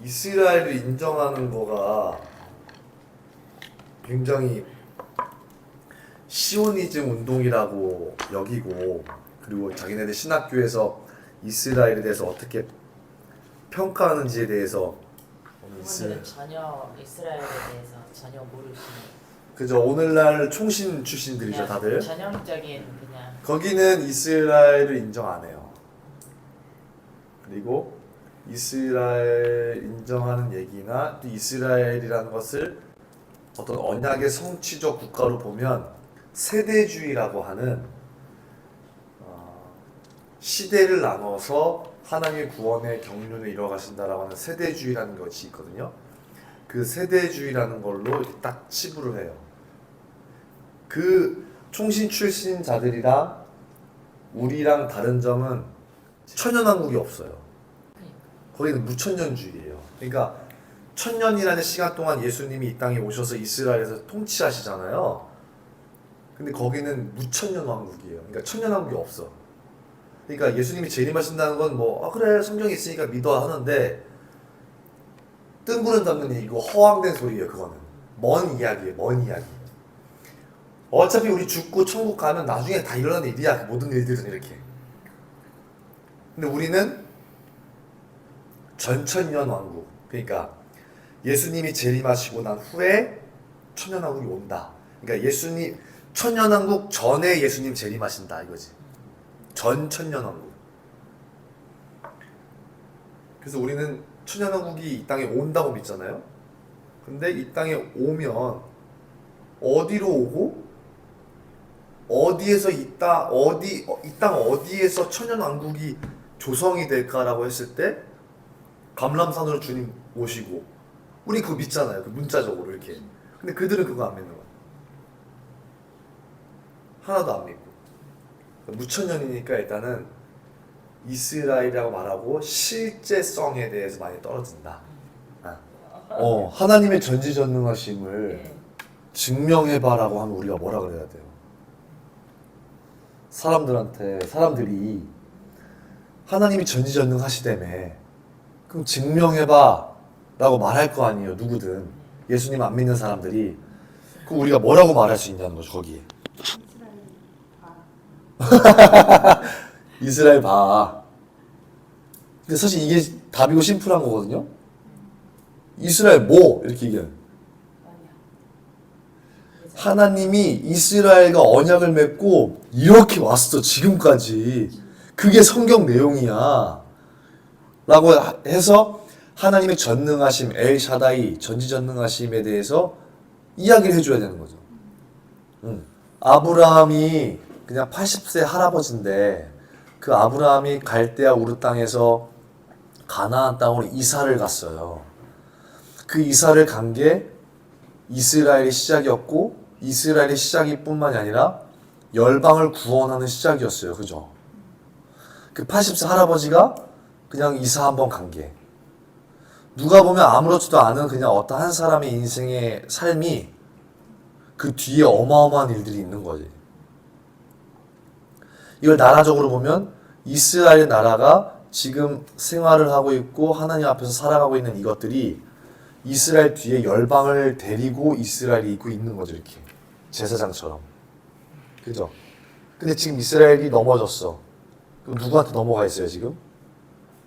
이스라엘을 인정하는 거가 굉장히 시오니즘 운동이라고 여기고, 그리고 자기네들 신학교에서 이스라엘에 대해서 어떻게 평가하는지에 대해서 부모님은 전혀 이스라엘에 대해서 전혀 모르시는 그죠. 오늘날 총신 출신들이죠 다들. 전형적인 그냥 거기는 이스라엘을 인정 안 해요. 그리고 이스라엘 인정하는 얘기나 또 이스라엘이라는 것을 어떤 언약의 성취적 국가로 보면 세대주의라고 하는 시대를 나눠서 하나님의 구원의 경륜을 이뤄가신다라고 하는 세대주의라는 것이 있거든요. 그 세대주의라는 걸로 이렇게 딱 치부를 해요. 그 총신 출신자들이랑 우리랑 다른 점은 천년왕국이 없어요. 거기는 무천년주의예요. 그러니까 천년이라는 시간 동안 예수님이 이 땅에 오셔서 이스라엘에서 통치하시잖아요. 근데 거기는 무천년 왕국이에요. 그러니까 천년 왕국이 없어. 그러니까 예수님이 재림하신다는 건 뭐 그래 성경에 있으니까 믿어 하는데 뜬구름 잡는 얘기고 허황된 소리예요. 그거는 먼 이야기예요. 먼 이야기. 어차피 우리 죽고 천국 가면 나중에 다 일어나는 일이야. 그 모든 일들은 이렇게. 근데 우리는 전천년 왕국. 그러니까 예수님이 재림하시고 난 후에 천년왕국이 온다. 그러니까 예수님 천년왕국 전에 예수님 재림하신다 이거지. 전 천년왕국. 그래서 우리는 천년왕국이 이 땅에 온다고 믿잖아요. 근데 이 땅에 오면 어디로 오고 어디에서 이 땅 어디에서 천년왕국이 조성이 될까라고 했을 때 감람산으로 주님 오시고 우리 그거 믿잖아요. 그 문자적으로 이렇게. 근데 그들은 그거 안 믿는 거야. 하나도 안 믿고. 무천년이니까 일단은 이스라엘이라고 말하고 실제성에 대해서 많이 떨어진다. 하나님의 전지전능하심을 증명해봐라고 하면 우리가 뭐라 그래야 돼요? 사람들이 하나님이 전지전능하시다며 그럼 증명해봐 라고 말할 거 아니에요. 누구든. 예수님 안 믿는 사람들이. 그럼 우리가 뭐라고 말할 수 있냐는 거죠. 거기에. 이스라엘 봐. 근데 사실 이게 답이고 심플한 거거든요. 이스라엘 뭐? 이렇게 얘기해요. 하나님이 이스라엘과 언약을 맺고 이렇게 왔어. 지금까지. 그게 성경 내용이야. 라고 해서 하나님의 전능하심, 엘샤다이, 전지전능하심에 대해서 이야기를 해줘야 되는 거죠. 아브라함이 그냥 80세 할아버지인데 그 아브라함이 갈대아 우르 땅에서 가나안 땅으로 이사를 갔어요. 그 이사를 간 게 이스라엘의 시작이었고 이스라엘의 시작이 뿐만이 아니라 열방을 구원하는 시작이었어요. 그죠? 그 80세 할아버지가 그냥 이사 한번 간 게 누가 보면 아무렇지도 않은 그냥 어떤 한 사람의 인생의 삶이 그 뒤에 어마어마한 일들이 있는 거지. 이걸 나라적으로 보면 이스라엘 나라가 지금 생활을 하고 있고 하나님 앞에서 살아가고 있는 이것들이 이스라엘 뒤에 열방을 데리고 이스라엘이 있고 있는 거죠. 이렇게 제사장처럼. 그죠? 근데 지금 이스라엘이 넘어졌어. 그럼 누구한테 넘어가 있어요 지금?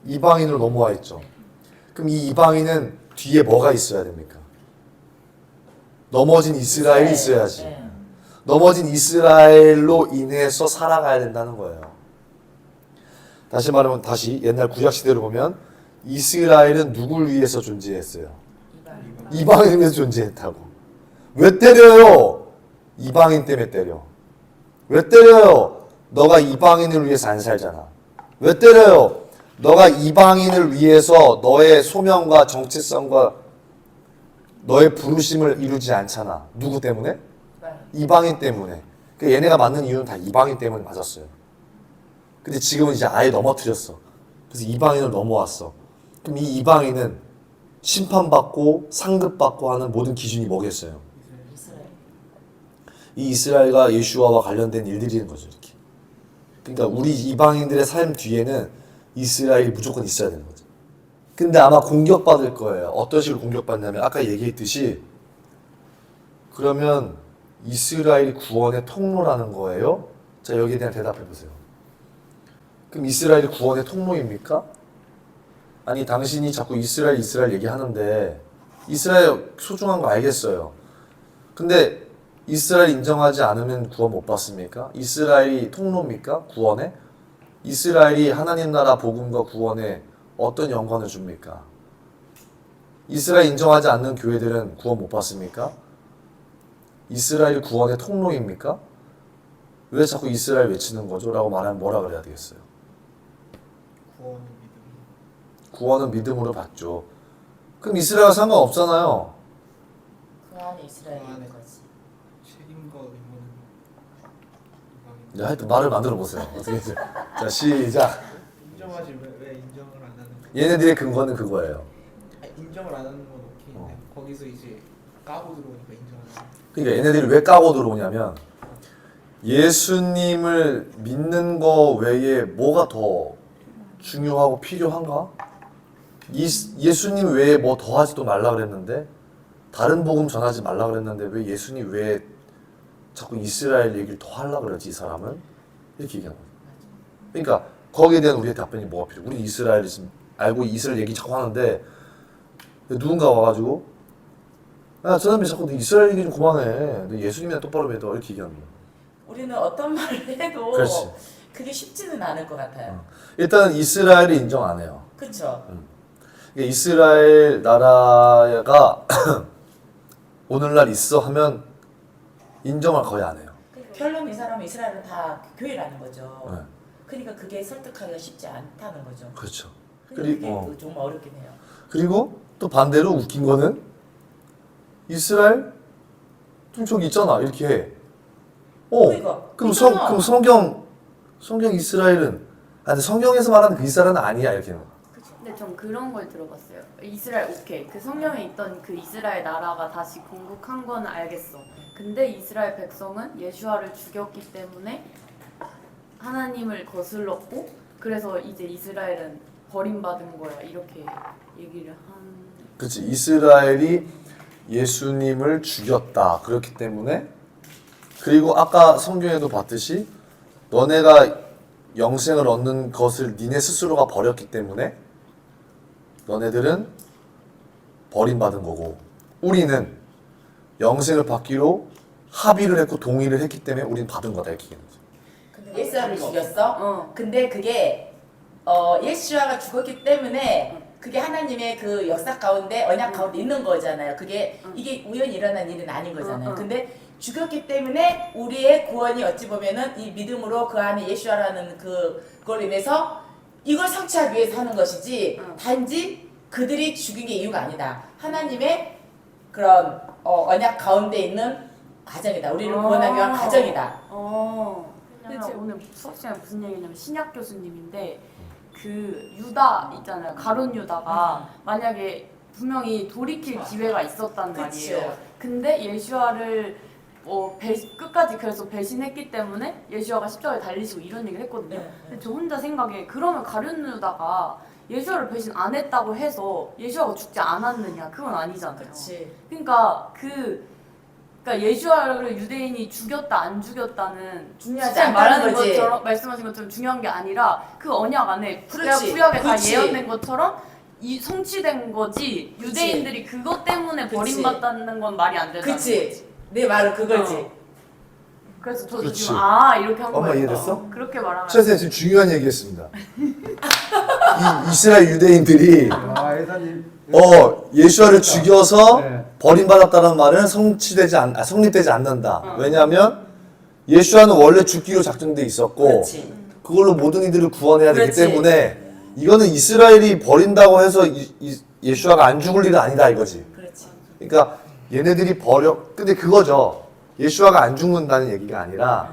이방인으로 넘어와 있죠. 그럼 이 이방인은 뒤에 뭐가 있어야 됩니까? 넘어진 이스라엘이 있어야지. 넘어진 이스라엘로 인해서 살아가야 된다는 거예요. 다시 말하면 다시 옛날 구약시대로 보면 이스라엘은 누굴 위해서 존재했어요? 이방인을 위해서 존재했다고. 왜 때려요? 이방인 때문에 때려. 왜 때려요? 너가 이방인을 위해서 안 살잖아. 왜 때려요? 너가 이방인을 위해서 너의 소명과 정체성과 너의 부르심을 이루지 않잖아. 누구 때문에? 이방인 때문에. 그러니까 얘네가 맞는 이유는 다 이방인 때문에 맞았어요. 근데 지금은 이제 아예 넘어뜨렸어. 그래서 이방인을 넘어왔어. 그럼 이 이방인은 심판받고 상급받고 하는 모든 기준이 뭐겠어요? 이 이스라엘과 예수와와 관련된 일들인 거죠. 이렇게. 그러니까 우리 이방인들의 삶 뒤에는 이스라엘이 무조건 있어야 되는 거죠. 근데 아마 공격받을 거예요. 어떤 식으로 공격받냐면 아까 얘기했듯이 그러면 이스라엘이 구원의 통로라는 거예요? 자, 여기에 대한 대답해 보세요. 그럼 이스라엘이 구원의 통로입니까? 아니, 당신이 자꾸 이스라엘 얘기하는데 이스라엘 소중한 거 알겠어요. 근데 이스라엘 인정하지 않으면 구원 못 받습니까? 이스라엘이 통로입니까? 구원에? 이스라엘이 하나님 나라 복음과 구원에 어떤 영광을 줍니까? 이스라엘 인정하지 않는 교회들은 구원 못 받습니까? 이스라엘 구원의 통로입니까? 왜 자꾸 이스라엘 외치는 거죠? 라고 말하면 뭐라 그래야 되겠어요? 구원은 믿음으로 받죠. 그럼 이스라엘 상관없잖아요. 그 안에 이스라엘인 거지. 책임과 의무는 야, 하여튼 말을 만들어 보세요. 어떻게 해서. 자, 시작. 인정하지 왜 인정을 안 하는 거야? 얘네들의 근거는 그거예요. 인정을 안 하는 건 오케이인데 거기서 이제 까고 들어오니까 인정하는 거야. 그러니까 얘네들이 왜 까고 들어오냐면 예수님을 믿는 거 외에 뭐가 더 중요하고 필요한가? 예수님 외에 뭐 더 하지도 말라 그랬는데 다른 복음 전하지 말라 그랬는데 왜 예수님 외에 자꾸 이스라엘 얘기를 더 하려고 그러지 이 사람은? 이렇게 얘기하는 거예요. 그러니까 거기에 대한 우리의 답변이 뭐가 필요해? 우리 이스라엘이 지금 알고 이스라엘 얘기 자꾸 하는데 누군가 와가지고 야, 저 사람이 자꾸 너 이스라엘 얘기 좀 그만해. 너 예수님이나 똑바로 믿어. 이렇게 얘기하는 거예요. 우리는 어떤 말을 해도 그렇지. 그게 쉽지는 않을 것 같아요. 일단 이스라엘이 인정 안 해요. 그렇죠. 그러니까 이스라엘 나라가 오늘날 있어 하면 인정을 거의 안 해요. 결론 이 사람은 이스라엘은 다 교회라는 거죠. 네. 그러니까 그게 설득하기가 쉽지 않다는 거죠. 그렇죠. 그게 좀 어렵긴 해요. 그리고 또 반대로 웃긴 거는 이스라엘 좀 저기 있잖아 이렇게 해. 그러니까, 그럼 성경 이스라엘은 아니 성경에서 말하는 그 이스라엘은 아니야 이렇게. 근데 전 그런 걸 들어봤어요. 이스라엘 오케이. 그 성경에 있던 그 이스라엘 나라가 다시 건국한 건 알겠어. 근데 이스라엘 백성은 예수아를 죽였기 때문에 하나님을 거슬렀고 그래서 이제 이스라엘은 버림받은 거야. 이렇게 얘기를 한. 그렇지. 이스라엘이 예수님을 죽였다. 그렇기 때문에 그리고 아까 성경에도 봤듯이 너네가 영생을 얻는 것을 니네 스스로가 버렸기 때문에 너네들은 버림받은 거고 우리는 영생을 받기로 합의를 했고 동의를 했기 때문에 우리는 받은 거다 이렇게 얘기하는 거죠. 근데 예수아를 죽였어? 근데 그게 예수아가 죽었기 때문에 그게 하나님의 그 역사 가운데 언약 가운데 있는 거잖아요. 그게 이게 우연히 일어난 일은 아닌 거잖아요. 근데 죽였기 때문에 우리의 구원이 어찌 보면은 이 믿음으로 그 안에 예수아라는 그걸 인해서 이걸 성취하기 위해서 하는 것이지 단지 그들이 죽인 게 이유가 아니다. 하나님의 그런 언약 가운데 있는 과정이다. 우리를 구원하기 위한 과정이다. 왜냐면 오늘 수업 시간에 무슨 얘기냐면 신약 교수님인데 그 유다 있잖아요. 가룟 유다가 만약에 분명히 돌이킬 기회가 있었단 그치. 말이에요. 근데 예수아를 끝까지 그래서 배신했기 때문에 예수아가 십자가에 달리시고 이런 얘기를 했거든요. 근데 저 혼자 생각에 그러면 가룟 유다가 예수아를 배신 안 했다고 해서 예수아가 죽지 않았느냐? 그건 아니잖아요. 그렇지. 그러니까 예수아를 유대인이 죽였다 안 죽였다는 중요하지 시장이 않다는 말하는 거지. 것처럼 말씀하신 것처럼 중요한 게 아니라 그 언약 안에 그렇지. 구약에 다 그렇지. 예언된 것처럼 성취된 거지. 그치. 유대인들이 그것 때문에 그치. 버림받다는 건 말이 안 된다는 그치. 거지. 내 말은 그거지. 그래서 저도 그렇지. 지금 이렇게 한 엄마 거예요. 이해됐어? 그렇게 말하면 선생님 지금 중요한 얘기했습니다. 이스라엘 유대인들이 예산님. 예수아를 죽여서 네. 버림받았다는 말은 성립되지 않는다. 왜냐하면 예수아는 원래 죽기로 작정돼 있었고 그렇지. 그걸로 모든 이들을 구원해야 되기 그렇지. 때문에 이거는 이스라엘이 버린다고 해서 예수아가 안 죽을 일은 아니다 이거지. 그렇지. 그러니까 얘네들이 근데 그거죠. 예수아가 안 죽는다는 얘기가 아니라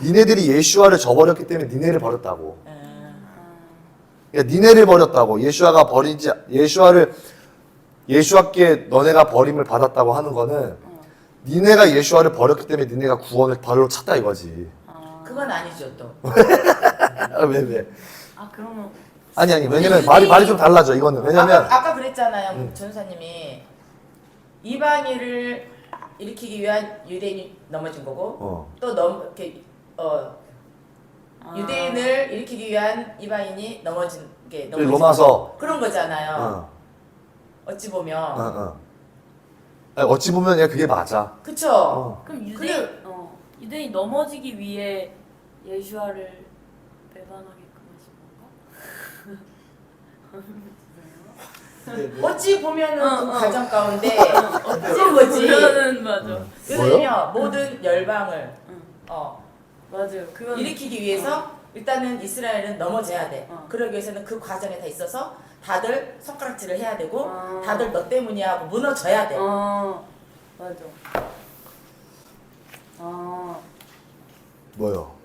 니네들이 예수아를 저버렸기 때문에 니네를 버렸다고. 그러니까 니네를 버렸다고. 예수아께 너네가 버림을 받았다고 하는 거는 니네가 예수아를 버렸기 때문에 니네가 구원을 바로 찾다 이거지. 그건 아니죠 또. 왜? 그러면 아니 왜냐면 말이 좀 달라져 이거는. 왜냐면 아까 그랬잖아요. 전사님이 이방인을 일으키기 위한 유대인이 넘어진 거고 또 이렇게 유대인을 일으키기 위한 이방인이 넘어진 게 로마서 그런 거잖아요. 어찌 보면 아니, 어찌 보면 그게 맞아. 그쵸? 그럼 유대인 넘어지기 위해 예수와를 배반하게끔 하신 건가? 어찌 보면은 그 과정 가운데 어찌 거지. 그거는 맞아. 왜냐면 모든 열방을 맞아요. 그건 일으키기 위해서 일단은 이스라엘은 넘어져야 돼. 그러기 위해서는 그 과정에 다 있어서 다들 손가락질을 해야 되고 다들 너 때문이야 하고 무너져야 돼. 맞아. 뭐요?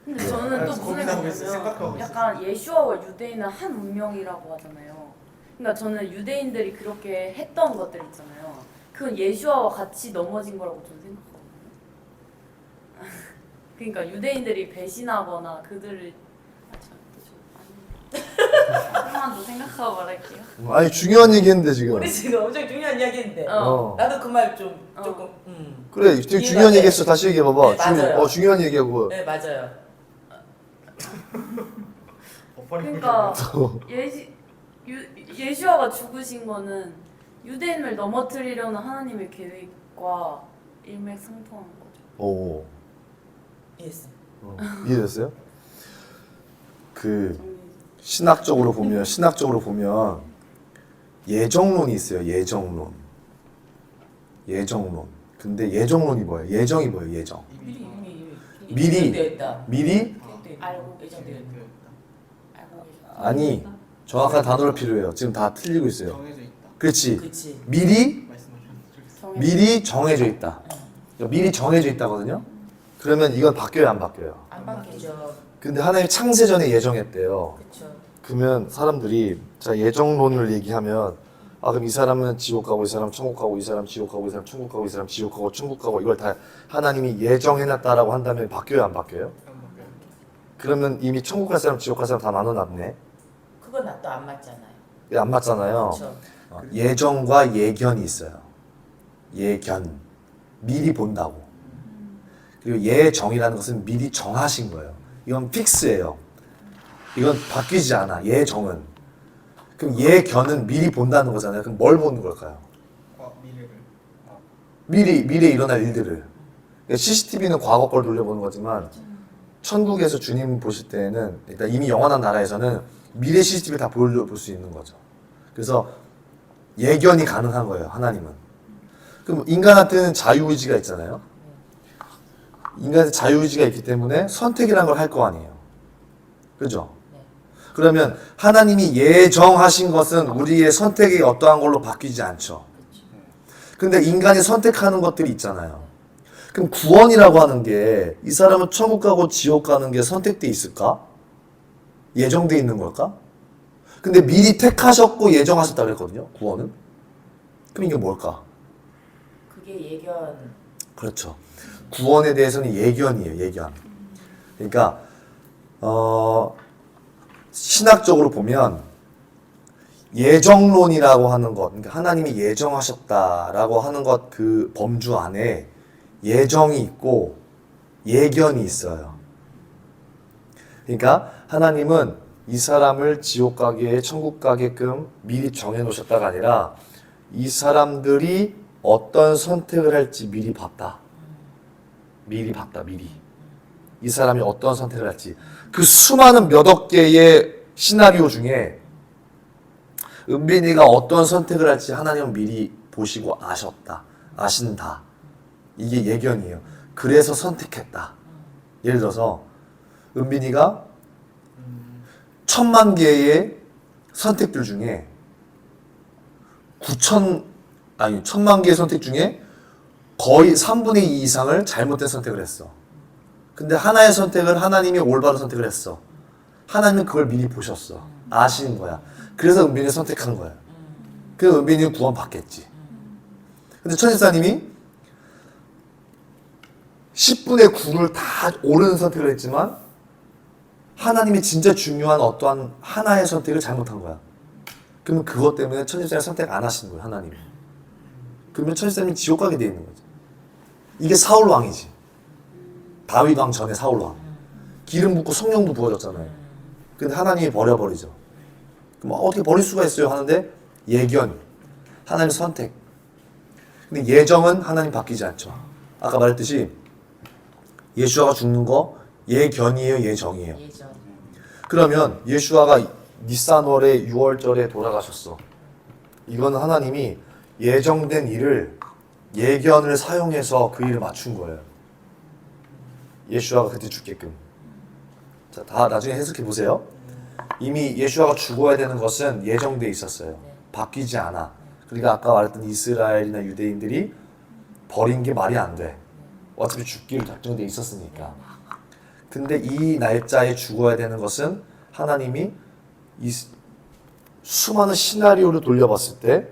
근데 저는 또 무슨 고민하고 있어요. 생각이냐면 생각하고 있어요. 약간 예수와와 유대인은 한 운명이라고 하잖아요. 그러니까 저는 유대인들이 그렇게 했던 것들 있잖아요. 그건 예수와와 같이 넘어진 거라고 저는 생각하거든요. 그러니까 유대인들이 배신하거나 그들을 조금만 더 생각하고 말할게요. 아니 중요한 얘기했는데 지금. 우리 지금 엄청 중요한 이야기인데 어. 나도 그 말 좀 조금 그래 되게 이해가 중요한 돼. 얘기했어. 다시 얘기해봐봐. 네, 맞아요. 중요한 얘기하고. 네 맞아요. 그러니까 예수와가 죽으신 거는 유대인을 넘어뜨리려는 하나님의 계획과 일맥상통한 거죠. 오. 이해했어. 이해됐어요? 그 신학적으로 보면 예정론이 있어요. 예정론. 근데 예정론이 뭐예요? 예정이 뭐예요? 예정. 미리. 되어 있다. 미리 알고 예정되어 있다. 알고 계셨죠? 아니 정확한 단어를 필요해요. 지금 다 틀리고 있어요. 정해져 있다. 그렇지. 그치. 미리 말씀하셨죠. 미리 정해져 있다. 그러니까 미리 정해져 있다거든요. 그러면 이건 바뀌어요, 안 바뀌어요? 안 바뀌죠. 근데 하나님이 창세 전에 예정했대요. 그쵸. 그러면 사람들이 자 예정론을 얘기하면 그럼 이 사람은 지옥 가고 이 사람 천국 가고 이 사람 지옥 가고 이 사람 천국 가고 이 사람 지옥 가고 천국 가고 이걸 다 하나님이 예정해놨다라고 한다면 바뀌어요, 안 바뀌어요? 그러면 이미 천국 갈 사람 지옥 갈 사람 다 나눠놨네. 그건 나 또 안 맞잖아요. 안 맞잖아요. 그쵸. 예정과 예견이 있어요. 예견 미리 본다고. 그리고 예정이라는 것은 미리 정하신 거예요. 이건 픽스예요. 이건 바뀌지 않아. 예정은. 그럼 예견은 미리 본다는 거잖아요. 그럼 뭘 보는 걸까요? 미래를. 미래에 일어날 일들을. CCTV는 과거 걸 돌려보는 거지만 천국에서 주님 보실 때는 일단 이미 영원한 나라에서는 미래 CCTV를 다 볼 수 있는 거죠. 그래서 예견이 가능한 거예요. 하나님은. 그럼 인간한테는 자유의지가 있잖아요. 인간한테 자유의지가 있기 때문에 선택이라는 걸 할 거 아니에요. 그죠? 네. 그러면 하나님이 예정하신 것은 우리의 선택이 어떠한 걸로 바뀌지 않죠. 근데 인간이 선택하는 것들이 있잖아요. 그럼 구원이라고 하는 게 이 사람은 천국 가고 지옥 가는 게 선택돼 있을까? 예정돼 있는 걸까? 근데 미리 택하셨고 예정하셨다 그랬거든요. 구원은. 그럼 이게 뭘까? 그게 예견. 그렇죠. 구원에 대해서는 예견이에요. 예견. 그러니까 신학적으로 보면 예정론이라고 하는 것, 그러니까 하나님이 예정하셨다라고 하는 것 그 범주 안에 예정이 있고 예견이 있어요. 그러니까 하나님은 이 사람을 지옥 가게 천국 가게끔 미리 정해 놓으셨다가 아니라 이 사람들이 어떤 선택을 할지 미리 봤다. 미리. 이 사람이 어떤 선택을 할지. 그 수많은 몇억 개의 시나리오 중에 은빈이가 어떤 선택을 할지 하나님은 미리 보시고 아신다. 이게 예견이에요. 그래서 선택했다. 예를 들어서 은빈이가 1000만 개의 선택들 중에 1000만 개의 선택 중에 거의 3분의 2 이상을 잘못된 선택을 했어. 근데 하나의 선택을 하나님이 올바른 선택을 했어. 하나님은 그걸 미리 보셨어. 아시는 거야. 그래서 은빈이를 선택한 거야. 그래서 은빈이는 구원 받겠지. 근데 천지사님이 10분의 9를 다 옳은 선택을 했지만 하나님이 진짜 중요한 어떠한 하나의 선택을 잘못한 거야. 그러면 그것 때문에 천지자를 선택 안 하시는 거예요, 하나님이. 그러면 천지자님이 지옥 가게 돼 있는 거죠. 이게 사울 왕이지. 다윗 왕 전에 사울 왕. 기름 붓고 성령도 부어졌잖아요. 근데 하나님이 버려버리죠. 그럼 어떻게 버릴 수가 있어요? 하는데 예견, 하나님의 선택. 근데 예정은 하나님 바뀌지 않죠. 아까 말했듯이 예수아가 죽는 거 예견이에요, 예정이에요. 예전. 그러면 예수아가 니산월의 6월절에 돌아가셨어. 이거는 하나님이 예정된 일을 예견을 사용해서 그 일을 맞춘 거예요. 예수아가 그때 죽게끔. 자, 다 나중에 해석해 보세요. 이미 예수아가 죽어야 되는 것은 예정돼 있었어요. 바뀌지 않아. 그러니까 아까 말했던 이스라엘이나 유대인들이 버린 게 말이 안 돼. 어차피 죽기로 작정돼 있었으니까. 근데 이 날짜에 죽어야 되는 것은 하나님이 이 수많은 시나리오를 돌려봤을 때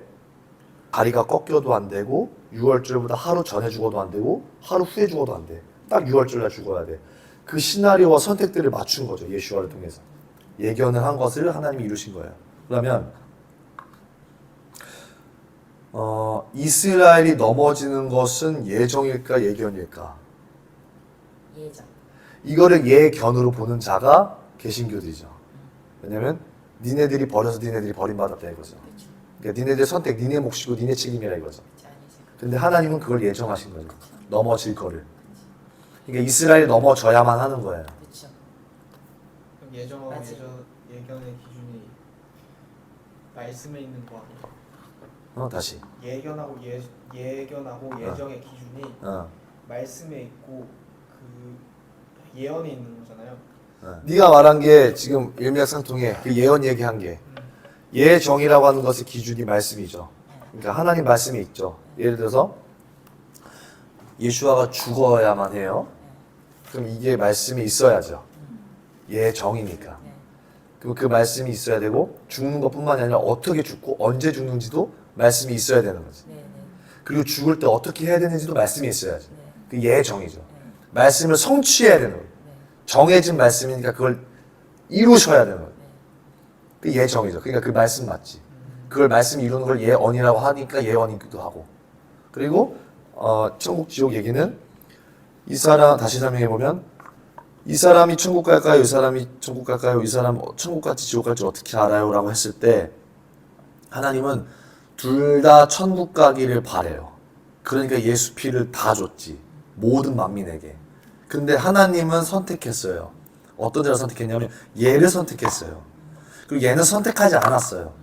다리가 꺾여도 안 되고 6월절보다 하루 전에 죽어도 안 되고 하루 후에 죽어도 안 돼. 딱 6월절날 죽어야 돼. 그 시나리오와 선택들을 맞춘 거죠. 예수아를 통해서. 예견을 한 것을 하나님이 이루신 거예요. 그러면 이스라엘이 넘어지는 것은 예정일까 예견일까? 예전. 이거를 예견으로 보는 자가 개신교들이죠. 왜냐면 니네들이 버려서 니네들이 버림받았다 이거죠. 그렇죠. 그러니까 니네들 선택, 니네 몫이고 니네 책임이라 이거죠. 그렇죠. 아니지. 근데 하나님은 그걸 예정하신 거죠. 넘어질 거를. 그러니까 이스라엘이 넘어져야만 하는 거예요. 그렇죠. 그럼 예정하고 맞지. 예견의 기준이 말씀에 있는 거 아니에요? 다시. 예견하고 예정의 기준이 말씀에 있고 그 예언에 있는 거잖아요. 네가 말한 게 지금 일맥상통해. 그 예언 얘기한 게 예정이라고 하는 것의 기준이 말씀이죠. 그러니까 하나님 말씀이 있죠. 예를 들어서 예수아가 죽어야만 해요. 그럼 이게 말씀이 있어야죠. 예정이니까. 그럼 그 말씀이 있어야 되고 죽는 것뿐만이 아니라 어떻게 죽고 언제 죽는지도 말씀이 있어야 되는 거지. 네, 네. 그리고 죽을 때 어떻게 해야 되는지도 말씀이 있어야지. 네. 그 예정이죠. 말씀을 성취해야 되는 거예요. 정해진 말씀이니까 그걸 이루셔야 되는 거예요. 그 예정이죠. 그러니까 그 말씀 맞지. 그걸 말씀 이루는 걸 예언이라고 하니까 예언이기도 하고. 그리고 천국 지옥 얘기는 이 사람 다시 설명해 보면 이 사람이 천국 갈까요? 이 사람이 천국 갈까요? 이 사람 천국 갈지 지옥 갈지 어떻게 알아요? 라고 했을 때 하나님은 둘 다 천국 가기를 바래요. 그러니까 예수 피를 다 줬지. 모든 만민에게. 근데 하나님은 선택했어요. 어떤 데를 선택했냐면 얘를 선택했어요. 그리고 얘는 선택하지 않았어요.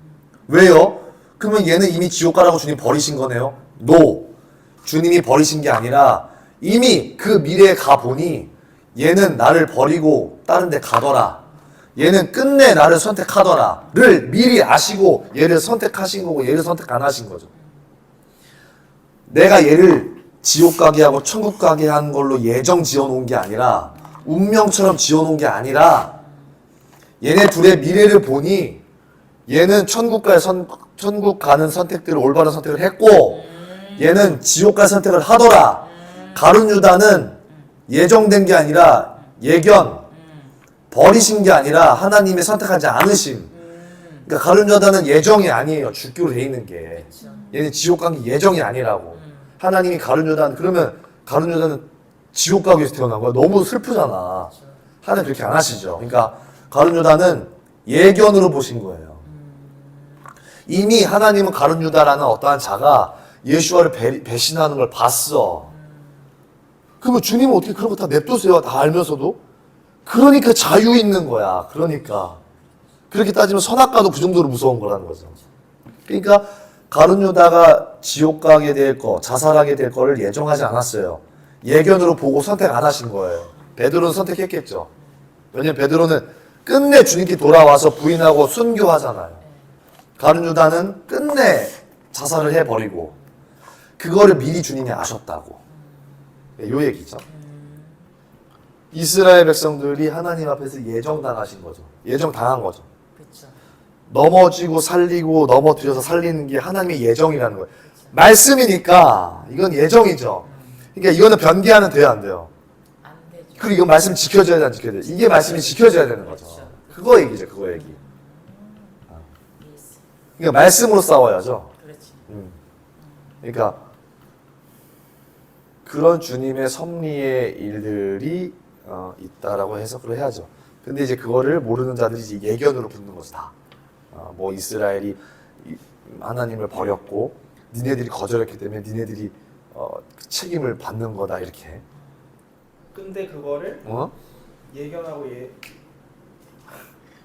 왜요? 그러면 얘는 이미 지옥 가라고 주님 버리신 거네요? No. 주님이 버리신 게 아니라 이미 그 미래에 가보니 얘는 나를 버리고 다른 데 가더라. 얘는 끝내 나를 선택하더라를 미리 아시고 얘를 선택하신 거고 얘를 선택 안 하신 거죠. 내가 얘를 지옥 가게 하고 천국 가게 한 걸로 예정 지어놓은 게 아니라 운명처럼 지어놓은 게 아니라 얘네 둘의 미래를 보니 얘는 천국 가는 선택들을 올바른 선택을 했고 얘는 지옥 갈 선택을 하더라. 가룟 유다는 예정된 게 아니라 예견 버리신 게 아니라 하나님이 선택하지 않으심. 그러니까 가룟 유다는 예정이 아니에요. 죽기로 돼 있는 게. 얘는 지옥 간 게 예정이 아니라고. 하나님이 가룟 유다는 그러면 가룟 유다는 지옥 가기 위해서 태어난 거야. 너무 슬프잖아. 하나님 그렇게 안 하시죠. 그러니까 가룟 유다는 예견으로 보신 거예요. 이미 하나님은 가룟 유다라는 어떠한 자가 예수와를 배신하는 걸 봤어. 그러면 주님은 어떻게 그런 거 다 냅두세요? 다 알면서도? 그러니까 자유 있는 거야. 그러니까. 그렇게 따지면 선악과도 그 정도로 무서운 거라는 거죠. 그러니까 가룟 유다가 지옥 가게 될 거, 자살하게 될 거를 예정하지 않았어요. 예견으로 보고 선택 안 하신 거예요. 베드로는 선택했겠죠. 왜냐면 베드로는 끝내 주님께 돌아와서 부인하고 순교하잖아요. 가룟 유다는 끝내 자살을 해버리고 그거를 미리 주님이 아셨다고. 요 얘기죠. 이스라엘 백성들이 하나님 앞에서 예정당하신 거죠. 예정당한 거죠. 그렇죠. 넘어지고 살리고 넘어뜨려서 살리는 게 하나님의 예정이라는 거예요. 말씀이니까 이건 예정이죠. 그러니까 이거는 변개하면 돼요, 안 돼요? 안 되죠. 그리고 이거 말씀 지켜줘야 돼, 안 지켜야 돼? 이게 말씀이 지켜져야 되는 거죠. 그거 얘기죠, 그거 얘기. 이해했어. 그러니까 말씀으로 싸워야죠. 그렇지. 그러니까 그런 주님의 섭리의 일들이 있다라고 해석을 해야죠. 근데 이제 그거를 모르는 자들이 이제 예견으로 붙는 거죠, 다. 뭐 이스라엘이 하나님을 버렸고 니네들이 거절했기 때문에 니네들이 그 책임을 받는 거다 이렇게. 근데 그거를 예견하고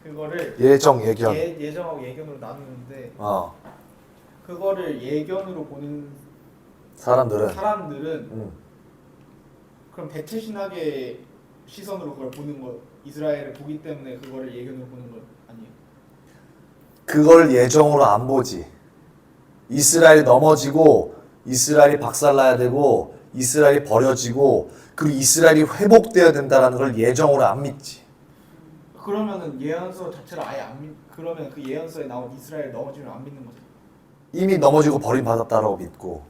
그거를 예정 예견. 예정하고 예견으로 나누는데 어. 그거를 예견으로 보는 사람들은 사람들은 그럼 대체 신학의 시선으로 그걸 보는 거 이스라엘을 보기 때문에 그거를 예견으로 보는 거 아니에요? 그걸 예정으로 안 보지. 이스라엘이 넘어지고 이스라엘이 박살나야 되고 이스라엘이 버려지고 그리고 이스라엘이 회복되어야 된다는 걸 예정으로 안 믿지. 그러면은 예언서 자체를 아예 안 믿. 그러면 그 예언서에 나온 이스라엘 넘어지면 안 믿는 거죠. 이미 넘어지고 버림받았다라고 믿고.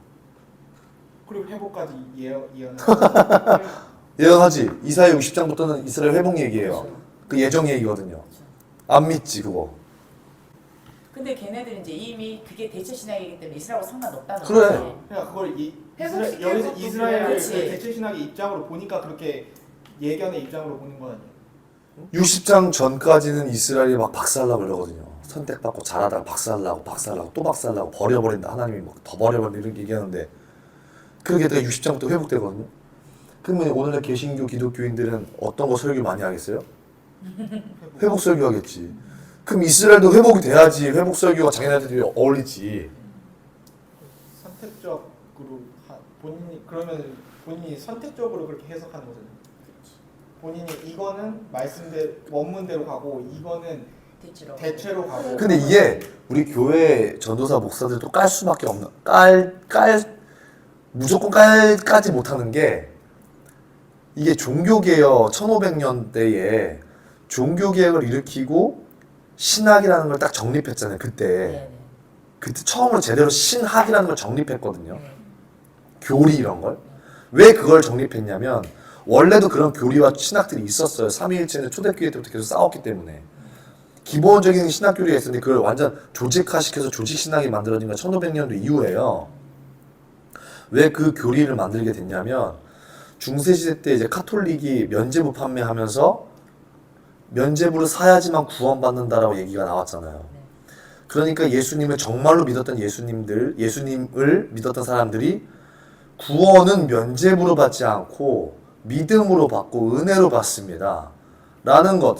그리고 회복까지 예언. 예언하지. 이사야 60장부터는 이스라엘 회복 얘기예요. 그 예정 얘기거든요. 안 믿지 그거. 근데 걔네들은 이제 이미 그게 대체 신학이기 때문에 이스라엘하고 상관없다는 그래. 거지. 그러니까 그걸 회복시키는 여기서 것도 이스라엘을 그 그렇지. 대체 신학의 입장으로 보니까 그렇게 예견의 입장으로 보는 거 아니에요? 60장 전까지는 이스라엘이 막 박살나고 이러거든요. 선택받고 잘하다가 박살나고 또 박살나고 버려버린다. 하나님이 막 더 버려버린다 이렇게 얘기하는데 그렇게 되가 60장부터 회복되거든요. 그러면 오늘날 개신교 기독교인들은 어떤 거 설교 많이 하겠어요? 회복 설교하겠지. 그럼 이스라엘도 회복이 돼야지 회복 설교가 자기네들이 어울리지. 선택적으로 본인이 선택적으로 그렇게 해석하는 거잖아요. 본인이 이거는 말씀대로 원문대로 가고 이거는 대체로 가고. 근데 이게 우리 교회 전도사 목사들도 깔 수밖에 없는 무조건 깔까지 못하는 게 이게 종교개혁 1500년대에 종교개혁을 일으키고 신학이라는 걸 딱 정립했잖아요. 그때 처음으로 제대로 신학이라는 걸 정립했거든요. 교리 이런 걸. 왜 그걸 정립했냐면 원래도 그런 교리와 신학들이 있었어요. 삼위일체는 초대교회 때부터 계속 싸웠기 때문에. 기본적인 신학 교리가 있었는데 그걸 완전 조직화시켜서 조직신학이 만들어진 건 1500년도 이후에요. 왜 그 교리를 만들게 됐냐면 중세시대 때 이제 카톨릭이 면죄부 판매하면서 면죄부를 사야지만 구원받는다라고 얘기가 나왔잖아요. 그러니까 예수님을 정말로 믿었던 예수님을 믿었던 사람들이 구원은 면죄부로 받지 않고 믿음으로 받고 은혜로 받습니다. 라는 것,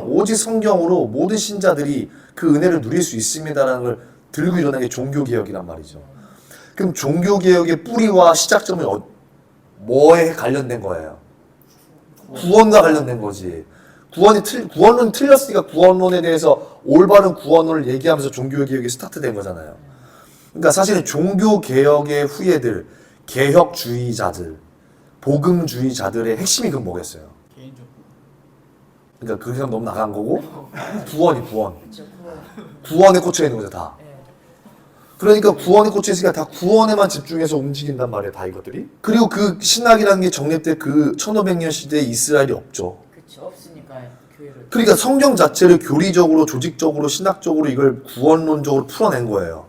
오직 성경으로 모든 신자들이 그 은혜를 누릴 수 있습니다라는 걸 들고 일어난 게 종교개혁이란 말이죠. 그럼 종교개혁의 뿌리와 시작점이 뭐에 관련된 거예요? 구원과 관련된 거지. 구원론 틀렸으니까 구원론에 대해서 올바른 구원론을 얘기하면서 종교개혁이 스타트된 거잖아요. 그러니까 사실은 종교개혁의 후예들, 개혁주의자들, 복음주의자들의 핵심이 그건 뭐겠어요? 개인적으로. 그러니까 그 사람 너무 나간 거고 구원에 꽂혀 있는 거죠 다. 그러니까 구원에 꽂혀 있으니까 다 구원에만 집중해서 움직인단 말이에요 다 이것들이. 그리고 그 신학이라는 게 정립될 그 1500년 시대에 이스라엘이 없죠. 그렇죠. 없으니까 교회를. 그러니까 성경 자체를 교리적으로 조직적으로 신학적으로 이걸 구원론적으로 풀어낸 거예요.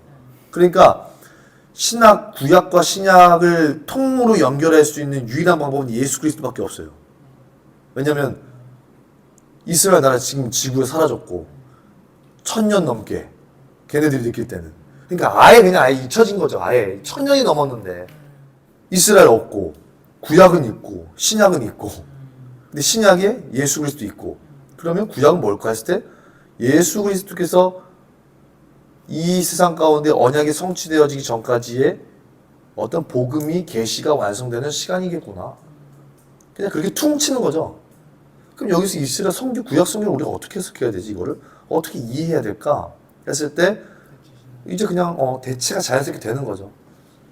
그러니까 구약과 신약을 통으로 연결할 수 있는 유일한 방법은 예수 그리스도밖에 없어요. 왜냐면 이스라엘 나라 지금 지구에 사라졌고 1000년 넘게 걔네들이 느낄 때는 그러니까 아예 잊혀진 거죠. 아예 1000년이 넘었는데 이스라엘 없고 구약은 있고 신약은 있고 근데 신약에 예수 그리스도 있고 그러면 구약은 뭘까 했을 때 예수 그리스도께서 이 세상 가운데 언약이 성취되어지기 전까지의 어떤 복음이 계시가 완성되는 시간이겠구나. 그냥 그렇게 퉁치는 거죠. 그럼 여기서 이스라엘 성경, 구약 성경을 우리가 어떻게 해석해야 되지? 이거를 어떻게 이해해야 될까? 했을 때 이제 그냥 대체가 자연스럽게 되는 거죠.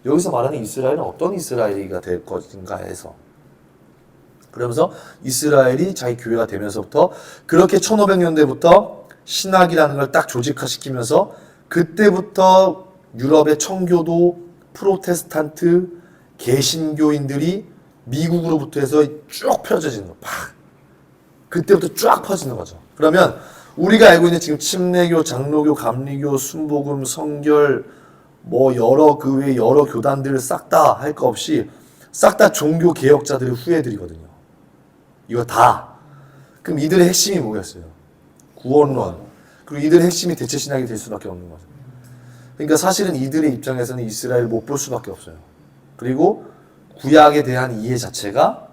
여기서 말하는 이스라엘은 어떤 이스라엘이가 될 것인가 해서 그러면서 이스라엘이 자기 교회가 되면서부터 그렇게 1500년대부터 신학이라는 걸 딱 조직화시키면서 그때부터 유럽의 청교도, 프로테스탄트, 개신교인들이 미국으로부터 해서 쭉 펴져지는 거. 팍. 그때부터 쫙 퍼지는 거죠. 그러면 우리가 알고 있는 지금 침례교, 장로교, 감리교, 순복음, 성결 뭐 여러 그 외 여러 교단들을 싹 다 할 거 없이 싹 다 종교 개혁자들의 후예들이거든요. 이거 다. 그럼 이들의 핵심이 뭐겠어요? 구원론. 그리고 이들의 핵심이 대체 신학이 될 수밖에 없는 거죠. 그러니까 사실은 이들의 입장에서는 이스라엘을 못 볼 수밖에 없어요. 그리고 구약에 대한 이해 자체가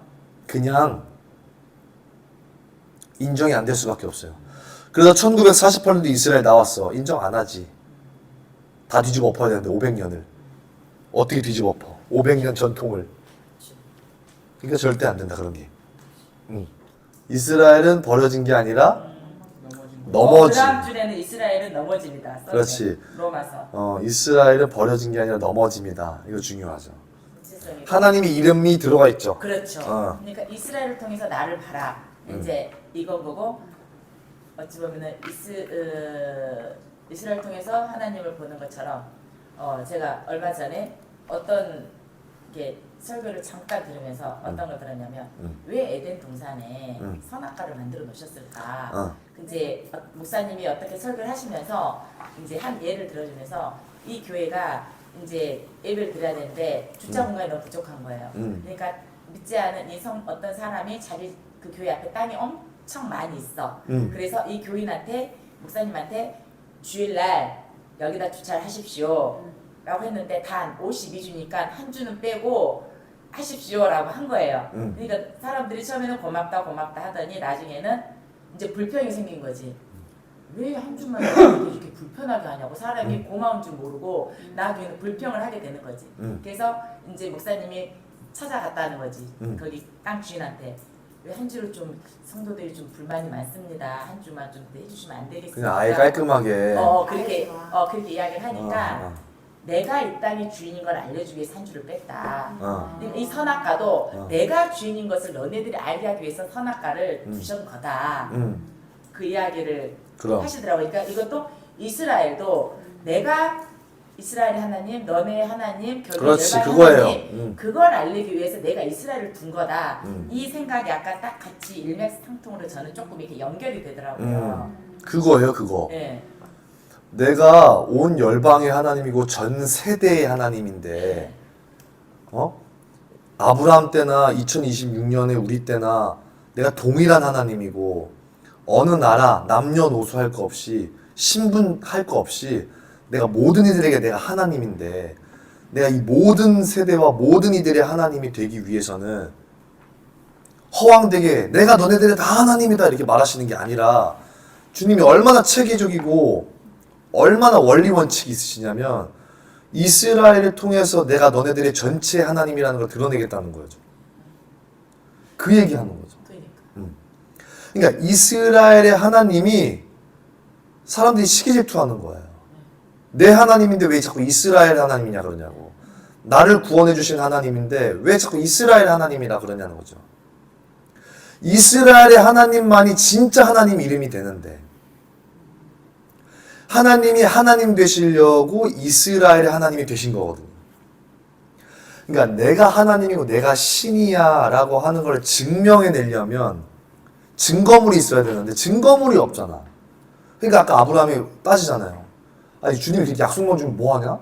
그냥 인정이 안 될 수밖에 없어요. 그래서 1948년도 이스라엘 나왔어. 인정 안 하지. 다 뒤집어 엎어야 되는데 500년을. 어떻게 뒤집어 엎어? 500년 전통을. 그러니까 절대 안 된다 그런 게. 이스라엘은 버려진 게 아니라 넘어지. 그 다음 줄에는 이스라엘은 넘어집니다. 써있네. 그렇지. 로마서. 이스라엘은 버려진 게 아니라 넘어집니다. 이거 중요하죠. 구체성이. 하나님의 이름이 들어가 있죠. 그렇죠. 그러니까 이스라엘을 통해서 나를 봐라. 이제 이건 거고 어찌 보면은 이스라엘 통해서 하나님을 보는 것처럼 제가 얼마 전에 어떤 게 설교를 잠깐 들으면서 어떤 걸 들었냐면 왜 에덴 동산에 선악과를 만들어 놓으셨을까? 이제 목사님이 어떻게 설교를 하시면서 이제 한 예를 들어주면서 이 교회가 이제 예배를 드려야 되는데 주차 공간이 너무 부족한 거예요. 그러니까 믿지 않은 어떤 사람이 자기 그 교회 앞에 땅이 엄청 많이 있어. 그래서 이 교인한테 목사님한테 주일날 여기다 주차를 하십시오 라고 했는데 단 52주니까 한 주는 빼고 하십시오 라고 한 거예요. 그러니까 사람들이 처음에는 고맙다 하더니 나중에는 이제 불평이 생긴 거지. 왜 한 주만 이렇게 불편하게 하냐고. 사람이 고마운 줄 모르고 나중에는 불평을 하게 되는 거지. 그래서 이제 목사님이 찾아갔다는 거지. 거기 땅 주인한테. 왜 한 주를 좀 성도들이 좀 불만이 많습니다. 한 주만 좀 해주시면 안 되겠습니까? 그냥 아예 깔끔하게. 그렇게 이야기를 하니까 내가 이 땅의 주인인 걸 알려주기 위해서 한 주를 뺐다. 그러니까 이 선악과도 내가 주인인 것을 너네들이 알게 하기 위해서 선악과를 주신 거다. 그 이야기를 하시더라고요. 그러니까 이것도 이스라엘도 내가 이스라엘의 하나님, 너네 하나님, 그렇지, 결국 그거예요. 그걸 알리기 위해서 내가 이스라엘을 둔 거다. 이 생각이 약간 딱 같이 일맥상통으로 저는 조금 이렇게 연결이 되더라고요. 그거예요, 그거. 네. 내가 온 열방의 하나님이고 전 세대의 하나님인데, 아브라함 때나 2026년에 우리 때나 내가 동일한 하나님이고, 어느 나라 남녀노소 할 거 없이 신분 할 거 없이 내가 모든 이들에게 내가 하나님인데, 내가 이 모든 세대와 모든 이들의 하나님이 되기 위해서는 허황되게 내가 너네들의 다 하나님이다 이렇게 말하시는 게 아니라, 주님이 얼마나 체계적이고 얼마나 원리 원칙이 있으시냐면 이스라엘을 통해서 내가 너네들의 전체 하나님이라는 걸 드러내겠다는 거죠. 그 얘기하는 거죠. 그러니까 이스라엘의 하나님이 사람들이 시기 질투하는 거예요. 내 하나님인데 왜 자꾸 이스라엘 하나님이냐 그러냐고. 나를 구원해 주신 하나님인데 왜 자꾸 이스라엘 하나님이라 그러냐는 거죠. 이스라엘의 하나님만이 진짜 하나님 이름이 되는데, 하나님이 하나님 되시려고 이스라엘의 하나님이 되신 거거든요. 그러니까 내가 하나님이고 내가 신이야 라고 하는 걸 증명해내려면 증거물이 있어야 되는데 증거물이 없잖아. 그러니까 아까 아브라함이 따지잖아요. 아니 주님이 이렇게 약속만 주면 뭐하냐?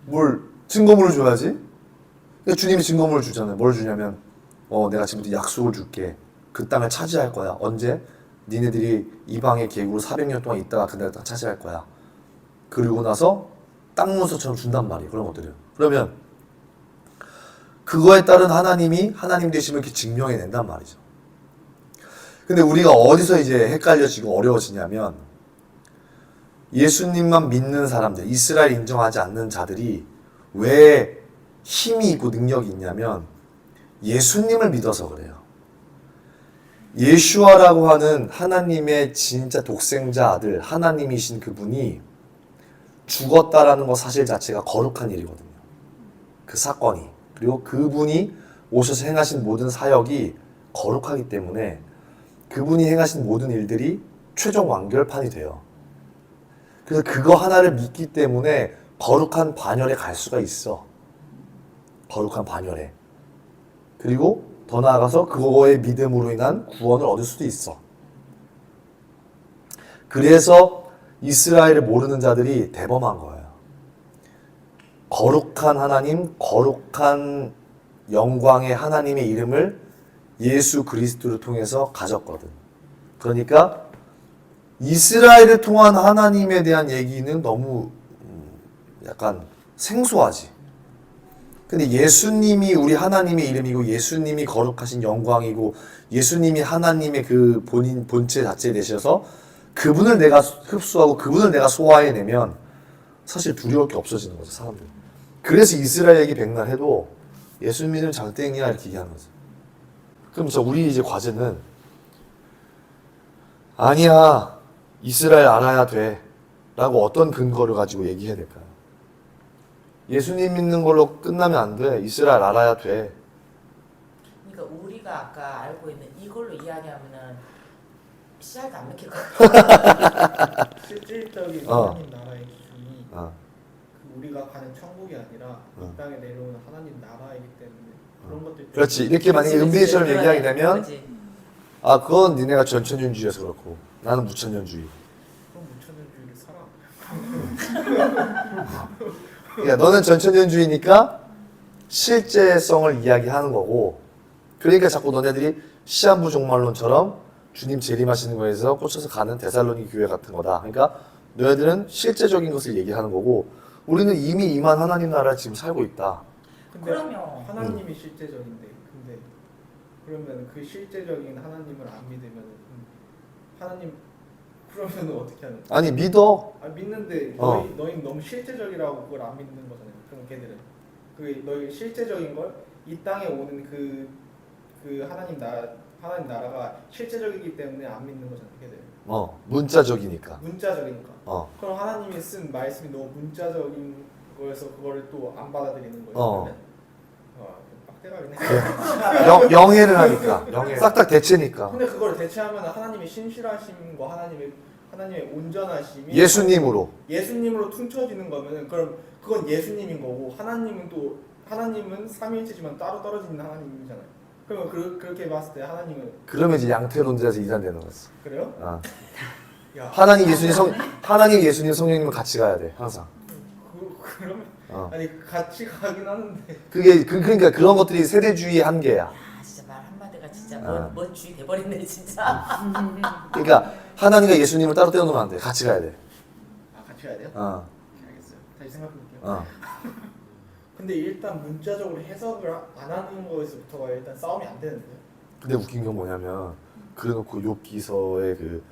뭘 증거물을 줘야지? 그러니까 주님이 증거물을 주잖아요. 뭘 주냐면 내가 지금부터 약속을 줄게. 그 땅을 차지할 거야. 언제? 니네들이 이방의 계급으로 400년 동안 있다가 그날 땅 차지할 거야. 그리고 나서 땅 문서처럼 준단 말이에요. 그런 것들을. 그러면 그거에 따른 하나님이 하나님 되심을 이렇게 증명해낸단 말이죠. 근데 우리가 어디서 이제 헷갈려지고 어려워지냐면, 예수님만 믿는 사람들, 이스라엘 인정하지 않는 자들이 왜 힘이 있고 능력이 있냐면 예수님을 믿어서 그래요. 예슈아라고 하는 하나님의 진짜 독생자 아들, 하나님이신 그분이 죽었다라는 것 사실 자체가 거룩한 일이거든요. 그 사건이. 그리고 그분이 오셔서 행하신 모든 사역이 거룩하기 때문에 그분이 행하신 모든 일들이 최종 완결판이 돼요. 그래서 그거 하나를 믿기 때문에 거룩한 반열에 갈 수가 있어. 거룩한 반열에. 그리고 더 나아가서 그거의 믿음으로 인한 구원을 얻을 수도 있어. 그래서 이스라엘을 모르는 자들이 대범한 거예요. 거룩한 하나님, 거룩한 영광의 하나님의 이름을 예수 그리스도를 통해서 가졌거든. 그러니까 이스라엘을 통한 하나님에 대한 얘기는 너무 약간 생소하지. 근데 예수님이 우리 하나님의 이름이고 예수님이 거룩하신 영광이고 예수님이 하나님의 그 본체 자체 되셔서 그분을 내가 흡수하고 그분을 내가 소화해내면 사실 두려울 게 없어지는 거죠, 사람들. 그래서 이스라엘 얘기 백날 해도 예수 믿으면 장땡이야 이렇게 얘기하는 거죠. 그럼 우리 이제 과제는 아니야, 이스라엘 알아야 돼 라고 어떤 근거를 가지고 얘기해야 될까요? 예수님 믿는 걸로 끝나면 안 돼. 이스라엘 알아야 돼. 그러니까 우리가 아까 알고 있는 이걸로 이야기하면은 씨알도 안 먹힐 것 같아. 실질적인 어. 하나님 나라의 기준이 그 우리가 가는 천국이 아니라 이 땅에 내려오는 하나님 나라이기 때문에 그런 것들 때문에 그렇지. 이렇게 만약에 은비처럼 얘기하게 되면 그렇지. 아, 그건 니네가 전천년주의여서 그렇고 나는 무천년주의. 그럼 무천년주의를 살아. 그러니까 너는 전천년주의니까 실제성을 이야기하는 거고, 그러니까 자꾸 너네들이 시한부 종말론처럼 주님 재림하시는 거에서 꽂혀서 가는 데살로니 교회 같은 거다. 그러니까 너희들은 실제적인 것을 얘기하는 거고, 우리는 이미 임한 하나님 나라를 지금 살고 있다. 근데 그럼요. 하나님이 실제적인데 근데 그러면 그 실제적인 하나님을 안 믿으면 하나님 그러면 어떻게 하는 거야? 아니 믿어. 아 믿는데 어. 너희 너무 실제적이라고 그걸 안 믿는 거잖아요. 그럼 걔들은 그 너희 실제적인 걸 이 땅에 오는 그 하나님 나라가 실제적이기 때문에 안 믿는 거잖아요. 걔들. 문자적이니까. 문자적이니까. 그럼 하나님이 쓴 말씀이 너무 문자적인 거여서 그거를 또 안 받아들이는 거예요. 그러면 빡대가리네. 영해를 하니까. 싹 다 대체니까. 근데 그걸 대체하면 하나님의 신실하심과 하나님의 온전하심이 예수님으로 퉁쳐지는 거면은 그럼 그건 예수님인 거고 하나님은 삼위일체지만 따로 떨어지는 하나님이잖아요. 그러면 그렇게 봤을 때 하나님은 그러면 이제 양태론자에서 이단되는 거지. 그래요? 야, 하나님 예수님 성령님은 같이 가야 돼 항상. 그러면 아니 같이 가긴 하는데 그러니까 그런 것들이 세대주의의 한계야. 아 진짜 말 한마디가 진짜 뭔 주의 돼버렸네 진짜. 그러니까 하나님과 예수님을 따로 떼어놓으면 안 돼. 같이 가야 돼. 같이 가야 돼요? 알겠어요. 다시 생각해볼게요. 근데 일단 문자적으로 해석을 안 하는 거에서부터가 일단 싸움이 안 되는데요. 근데 웃긴 건 뭐냐면 그래놓고 욥기서의 그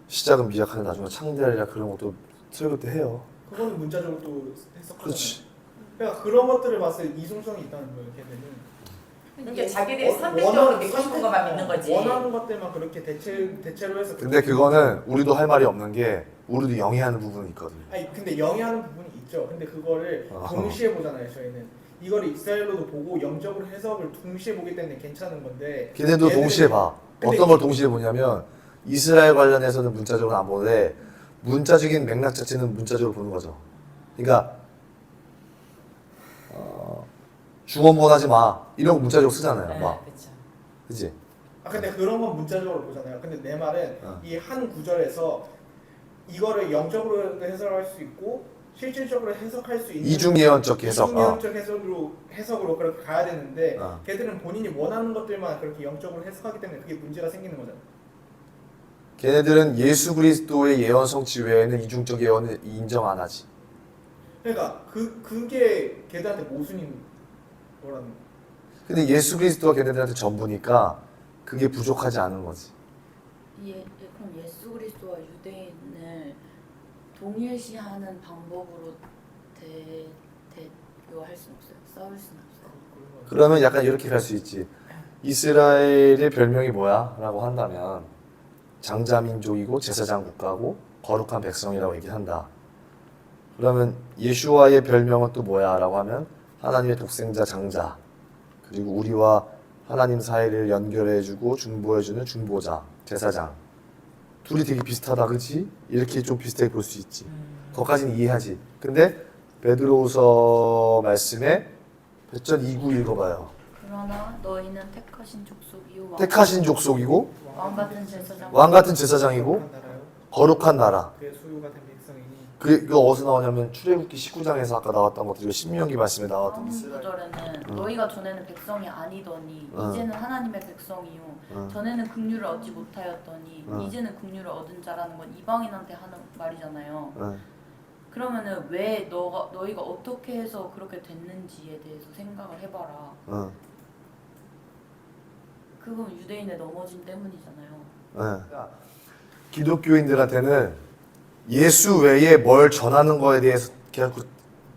시작은 미약하는 나중에 창대하리라 그런 것도 설교 때 해요. 그거는 문자적으로 또 해석하잖아요. 그렇지. 그러니까 그런 것들을 봤을 때 이중성이 있다는 거예요, 걔네는. 그러니까 자기들이 선택적으로 믿고 싶은 것만 믿는 거지. 원하는 것들만 그렇게 대체로 해서. 근데 그거는 우리도 할 말이 없는 게 우리도 영해하는 부분이 있거든요. 아니 근데 영위하는 부분이 있죠. 근데 그거를 동시에 보잖아요, 저희는. 이거를 이스라엘로도 보고 영적으로 해석을 동시에 보기 때문에 괜찮은 건데. 걔네도 동시에 봐. 어떤 걸 동시에 보냐면 이스라엘 관련해서는 문자적으로 안 보는데 문자적인 맥락 자체는 문자적으로 보는 거죠. 그러니까 중원본하지 마 이런 거 문자적으로 쓰잖아요. 네, 막, 그렇죠. 그지? 근데 그런 건 문자적으로 보잖아요. 근데 내 말은 이 한 구절에서 이거를 영적으로 해석할 수 있고 실질적으로 해석할 수 있는 이중예언적 해석. 이중예언적 해석으로 그렇게 가야 되는데 어. 걔들은 본인이 원하는 것들만 그렇게 영적으로 해석하기 때문에 그게 문제가 생기는 거잖아요. 걔네들은 예수 그리스도의 예언 성취 외에는 이중적 예언을 인정 안 하지. 그러니까 그게 걔들한테 모순인 거라는. 근데 예수 그리스도가 걔네들한테 전부니까 그게 부족하지 않은 거지. 그럼 예수 그리스도와 유대인을 동일시하는 방법으로 대교할 수는 없어요. 싸울 수는 없어요. 그러면 약간 이렇게 갈 수 있지. 이스라엘의 별명이 뭐야? 라고 한다면 장자민족이고 제사장 국가고 거룩한 백성이라고 얘기한다. 그러면 예수와의 별명은 또 뭐야? 라고 하면 하나님의 독생자 장자, 그리고 우리와 하나님 사이를 연결해주고 중보해주는 중보자, 제사장. 둘이 되게 비슷하다, 그렇지? 이렇게 좀 비슷하게 볼 수 있지. 거기까지는 이해하지. 근데 베드로후서 말씀에 몇 절 2구 읽어봐요. 그러나 너희는 택하신 족속이요 택하신 족속이고 왕 같은 제사장 왕 같은 제사장이고 거룩한 나라요. 거룩한 나라. 그의 소유가 된 백성이니 그게 어디서 나오냐면 출애굽기 19장에서 아까 나왔던 것들이 신명기 말씀에 나왔던 다음 이스라엘. 구절에는 너희가 전에는 백성이 아니더니 이제는 하나님의 백성이요 전에는 긍휼을 얻지 못하였더니 이제는 긍휼을 얻은 자라는 건 이방인한테 하는 말이잖아요. 그러면은 왜 너희가 어떻게 해서 그렇게 됐는지에 대해서 생각을 해봐라. 그건 유대인의 넘어짐 때문이잖아요. 기독교인들한테는 예수 외에 뭘 전하는 거에 대해서 계속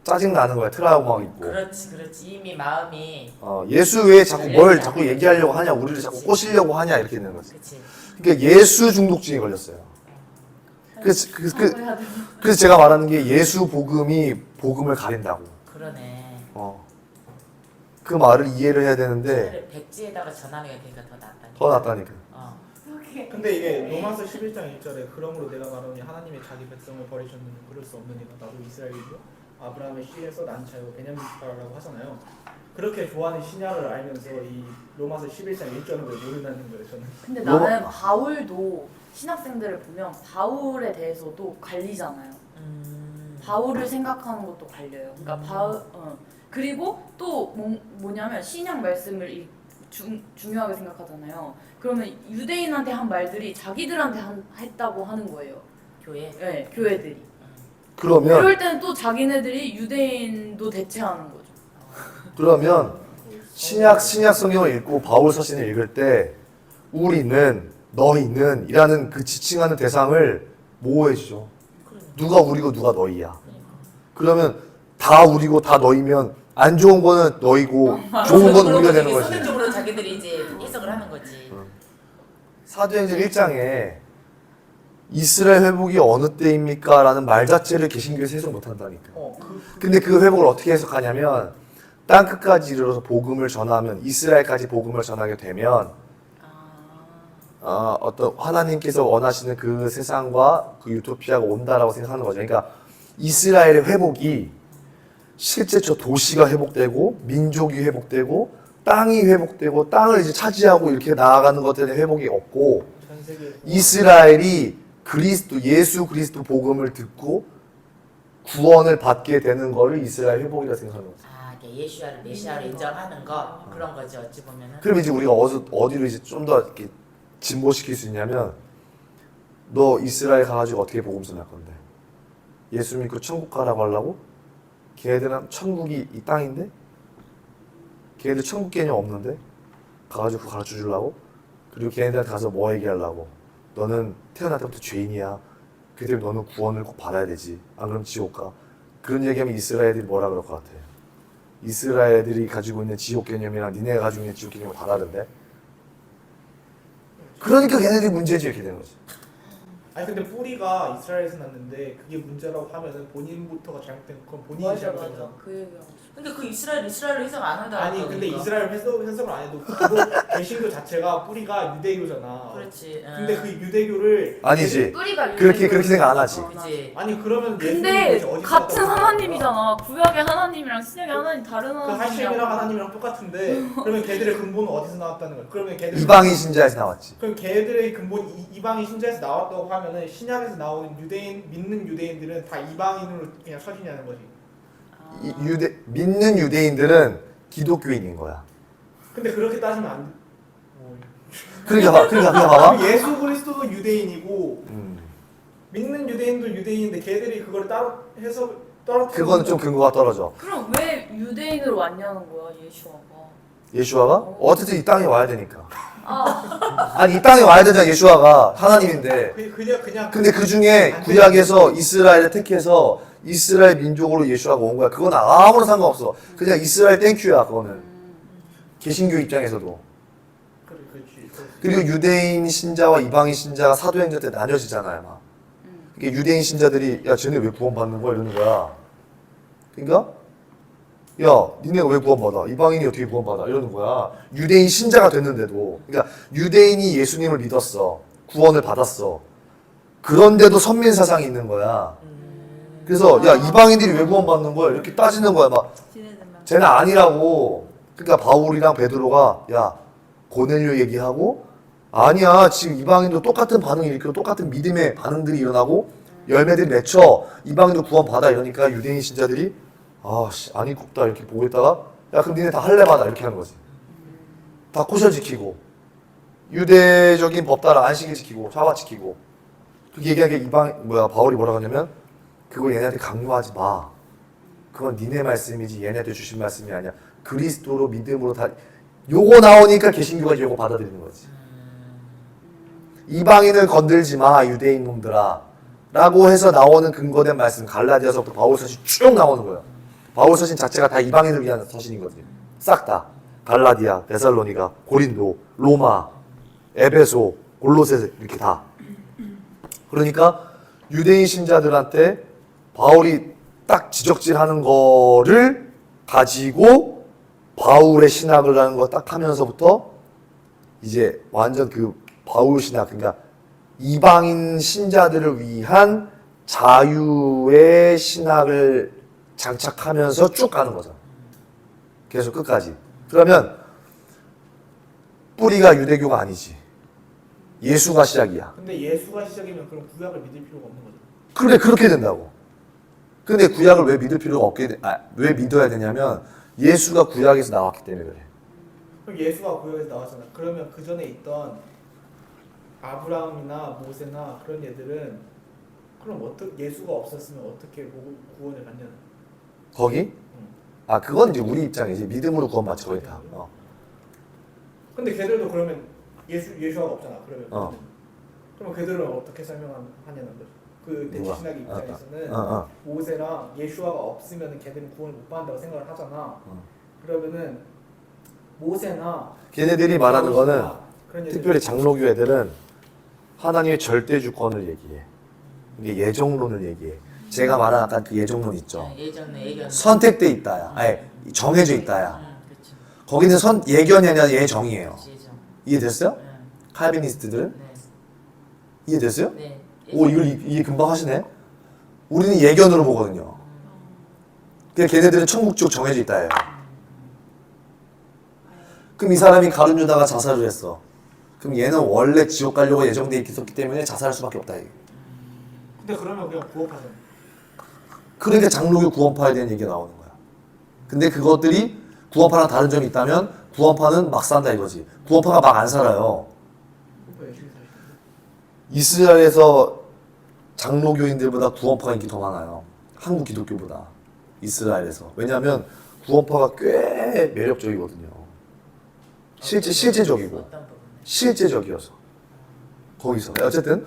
짜증 나는 거야. 트라우마가 있고. 그렇지. 이미 마음이 예수 외에 자꾸 뭘 자꾸 얘기하려고 하냐, 우리를 자꾸 꼬시려고 하냐 이렇게 되는 거지. 그렇지. 그러니까 예수 중독증이 걸렸어요. 그래서 제가 말하는 게 예수 복음이 복음을 가린다고. 그러네. 그 말을 이해를 해야 되는데 차라리 백지에다가 전하는 게 그러니까 더 낫다. 더 낫다니까. 근데 이게 로마서 11장 1절에 그러므로 내가 말하니 하나님의 자기 백성을 버리셨느냐 그럴 수 없느니라 나도 이스라엘이고 아브라함의 씨에서 난 자요 베냐민 지파라고 하잖아요. 그렇게 좋아하는 신약을 알면서 이 로마서 11장 1절을 왜 모르는 거예요 저는. 근데 나는 바울도 신학생들을 보면 바울에 대해서도 갈리잖아요. 바울을 생각하는 것도 갈려요. 그러니까 그리고 또 뭐냐면 신약 말씀을 중요하게 생각하잖아요. 그러면 유대인한테 한 말들이 자기들한테 했다고 하는 거예요. 교회. 네, 교회들이. 그러면 그럴 때는 또 자기네들이 유대인도 대체하는 거죠. 그러면 신약 성경을 읽고 바울 서신을 읽을 때 우리는 너희는 이라는 그 지칭하는 대상을 모호해 주죠. 누가 우리고 누가 너희야. 그러면 다 우리고 다 너희면 안 좋은 거는 너희고 좋은 건 우리가 되는 거지. 선생적으로 자기들이 이제 해석을 하는 거지. 사도행전 1장에 이스라엘 회복이 어느 때입니까? 라는 말 자체를 개신교에서 해석 못한다니까. 근데 그 회복을 어떻게 해석하냐면 땅 끝까지 이르러서 복음을 전하면 이스라엘까지 복음을 전하게 되면 어떤 하나님께서 원하시는 그 세상과 그 유토피아가 온다라고 생각하는 거죠. 그러니까 이스라엘의 회복이 실제 저 도시가 회복되고 민족이 회복되고 땅이 회복되고 땅을 이제 차지하고 이렇게 나아가는 것들의 회복이 없고 이스라엘이 예수 그리스도 복음을 듣고 구원을 받게 되는 거를 이스라엘 회복이라 생각하는 거죠. 예수를 메시아로 인정하는 거 그런 거지 어찌 보면은. 그럼 이제 우리가 어디로 이제 좀 더 이렇게 진보시킬 수 있냐면 너 이스라엘 가가지고 어떻게 복음 전할 건데? 예수 믿고 천국 가라고 하려고? 걔네들은 천국이 이 땅인데? 걔네들 천국 개념 없는데? 가가지고 그거 가르쳐 주려고? 그리고 걔네들한테 가서 뭐 얘기하려고? 너는 태어날 때부터 죄인이야. 그 때문에 너는 구원을 꼭 받아야 되지. 안 그러면 지옥 가. 그런 얘기하면 이스라엘 애들이 뭐라 그럴 것 같아? 이스라엘 애들이 가지고 있는 지옥 개념이랑 니네가 가지고 있는 지옥 개념이 다르던데? 그러니까 걔네들이 문제지 이렇게 되는 거지. 아니 근데 뿌리가 이스라엘에서 났는데 그게 문제라고 하면은 본인부터가 잘못된 건 본인이 잘못된 거잖아. 그 얘기하고 싶어. 근데 그 이스라엘로 해석 안 한다. 아니 근데 이스라엘 해석을 안 해도 그거 개신교 자체가 뿌리가 유대교잖아. 그렇지. 근데 그 유대교를 아니지. 뿌리가 그렇게 생각 안 하지. 그지. 아니 그러면 근데 예수님이 어디서 같은 나왔다고 하나님이잖아. 구약의 하나님이랑 신약의 하나님 다른 그 하나님이랑. 하실이랑 하나님이랑 똑같은데 그러면 걔들의 근본은 어디서 나왔다는 거야? 그러면 걔들 이방인 신자에서 나왔지. 그럼 걔들의 근본 이방인 신자에서 나왔다고 하면은 신약에서 나오는 믿는 유대인들은 다 이방인으로 그냥 서지냐는 거지. 믿는 유대인들은 기독교인인 거야. 근데 그렇게 따지면 안 돼. 그러니까 봐봐. 그럼 예수 그리스도도 유대인이고 믿는 유대인도 유대인인데 걔들이 그걸 따로 해서 그건 좀 근거가 떨어져. 그럼 왜 유대인으로 왔냐는 거야 예수아가. 예수아가? 어쨌든 이 땅에 와야 되니까. 아니 이 땅에 와야 되잖아. 예수아가 하나님인데. 그냥 근데 그 중에 구약에서 이스라엘을 택해서 이스라엘 민족으로 예수아가 온 거야. 그건 아무런 상관없어. 그냥 이스라엘 땡큐야 그거는. 개신교 입장에서도. 그렇지. 그리고 유대인 신자와 이방인 신자가 사도행전 때 나뉘어지잖아요. 막. 그러니까 유대인 신자들이 야 쟤네 왜 구원받는 거야 이러는 거야. 그러니까 야 니네가 왜 구원받아? 이방인이 어떻게 구원받아? 이러는 거야. 유대인 신자가 됐는데도. 그러니까 유대인이 예수님을 믿었어. 구원을 받았어. 그런데도 선민사상이 있는 거야. 그래서 야 이방인들이 왜 구원받는 거야? 이렇게 따지는 거야. 막 쟤는 아니라고. 그러니까 바울이랑 베드로가 야 고넬료 얘기하고 아니야 지금 이방인도 똑같은 반응이 일으키고 똑같은 믿음의 반응들이 일어나고 열매들이 맺혀 이방인도 구원받아 이러니까 유대인 신자들이 아니 굽다 이렇게 보고 있다가 야 그럼 니네 다 할례 받아 이렇게 하는 거지. 다 코셔 지키고 유대적인 법 따라 안식일 지키고 사바 지키고 그 얘기하게 바울이 뭐라고 하냐면 그걸 얘네한테 강요하지 마. 그건 니네 말씀이지 얘네한테 주신 말씀이 아니야. 그리스도로 믿음으로 다 요거 나오니까 개신교가 요거 받아들이는 거지. 이방인을 건들지 마 유대인 놈들아 라고 해서 나오는 근거된 말씀 갈라디아서부터 바울 서신 쭉 나오는 거예요. 바울 서신 자체가 다 이방인을 위한 서신이거든요. 싹 다. 갈라디아, 데살로니가, 고린도, 로마, 에베소, 골로새 이렇게 다. 그러니까 유대인 신자들한테 바울이 딱 지적질하는 거를 가지고 바울의 신학을 하는 거 딱 하면서부터 이제 완전 그 바울 신학 그러니까 이방인 신자들을 위한 자유의 신학을 장착하면서 쭉 가는 거죠. 계속 끝까지. 그러면 뿌리가 유대교가 아니지. 예수가 시작이야. 근데 예수가 시작이면 그럼 구약을 믿을 필요가 없는 거죠. 그래 그렇게 된다고. 근데 구약을 왜 믿을 필요가 왜 믿어야 되냐면 예수가 구약에서 나왔기 때문에 그래. 그럼 예수가 구약에서 나왔잖아. 그러면 그 전에 있던 아브라함이나 모세나 그런 애들은 그럼 어떻게 예수가 없었으면 어떻게 구원을 받냐는? 거기? 그건 이제 우리 입장이지. 믿음으로 구원받지 거기 다. 근데 걔들도 그러면 예수가 없잖아. 그러면 그럼 걔들은 어떻게 설명하냐는 거죠. 그 누가? 대신하기 입장에서는 모세랑 예수아가 없으면 걔들은 구원을 못 받는다고 생각을 하잖아. 그러면은 모세나 걔네들이 말하는 거는 그런 특별히 장로교 애들은 하나님의 절대 주권을 얘기해. 이게 예정론을 얘기해. 제가 말한 아까 그 예정론 있죠. 예전 선택돼 있다야. 아니 정해져 있다야. 그렇죠. 거기는 예견이 아니라 예정이에요. 예정. 이해됐어요? 칼비니스트들은? 네. 이해됐어요? 네. 오 이걸 이해 금방 하시네. 우리는 예견으로 보거든요. 그냥 걔네들은 천국 쪽 정해져 있다예요. 그럼 이 사람이 가룟유다가 자살을 했어. 그럼 얘는 원래 지옥 가려고 예정돼 있었기 때문에 자살할 수밖에 없다. 근데 그러면 그냥 구원하잖아. 그러니까 장로교 구원파에 대한 얘기가 나오는 거야. 근데 그것들이 구원파랑 다른 점이 있다면 구원파는 막 산다 이거지. 구원파가 막 안 살아요. 이스라엘에서 장로교인들보다 구원파가 인기 더 많아요. 한국 기독교보다. 이스라엘에서. 왜냐하면 구원파가 꽤 매력적이거든요. 실제적이고. 어떤 부분에? 실제적이어서. 거기서. 어쨌든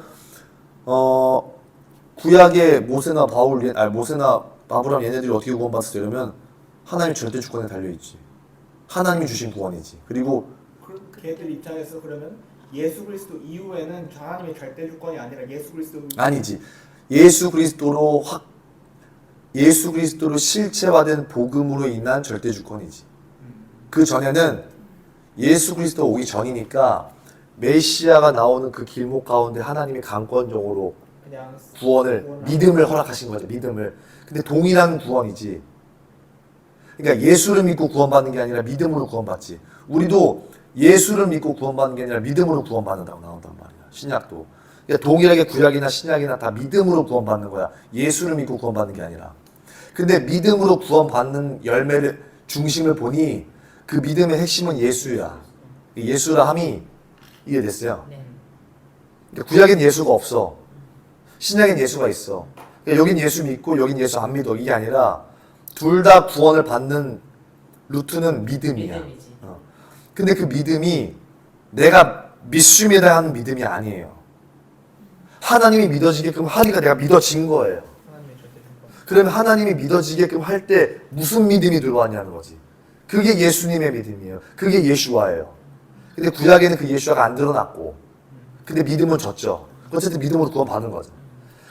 구약의 모세나 모세나 아브라함 얘네들이 어떻게 구원받았어 이러면 하나님 절대 주권에 달려있지. 하나님이 주신 구원이지. 그리고 걔들 입장에서 그러면 예수 그리스도 이후에는 하나님의 절대 주권이 아니라 예수 그리스도 아니지. 예수 그리스도로 실체화된 복음으로 인한 절대 주권이지. 그 전에는 예수 그리스도 오기 전이니까 메시아가 나오는 그 길목 가운데 하나님이 강권적으로 그냥 믿음을 허락하신 거죠. 믿음을. 근데 동일한 구원이지. 그러니까 예수를 믿고 구원받는 게 아니라 믿음으로 구원받지. 우리도 예수를 믿고 구원받는 게 아니라 믿음으로 구원받는다고 나온단 말이야. 신약도. 그러니까 동일하게 구약이나 신약이나 다 믿음으로 구원받는 거야. 예수를 믿고 구원받는 게 아니라. 근데 믿음으로 구원받는 열매를 중심을 보니 그 믿음의 핵심은 예수야. 예수라 함이 이해됐어요? 네. 그러니까 구약엔 예수가 없어. 신약엔 예수가 있어. 그러니까 여긴 예수 믿고 여긴 예수 안 믿어. 이게 아니라 둘 다 구원을 받는 루트는 믿음이야. 믿음이지. 근데 그 믿음이 내가 믿음에 대한 믿음이 아니에요. 하나님이 믿어지게끔 하니까 내가 믿어진 거예요. 하나님의 절대 주권. 그러면 하나님이 믿어지게끔 할 때 무슨 믿음이 들어왔냐는 거지. 그게 예수님의 믿음이에요. 그게 예수와예요. 근데 구약에는 그 예수와가 안 드러났고 근데 믿음은 졌죠. 어쨌든 믿음으로 구원받는 거죠.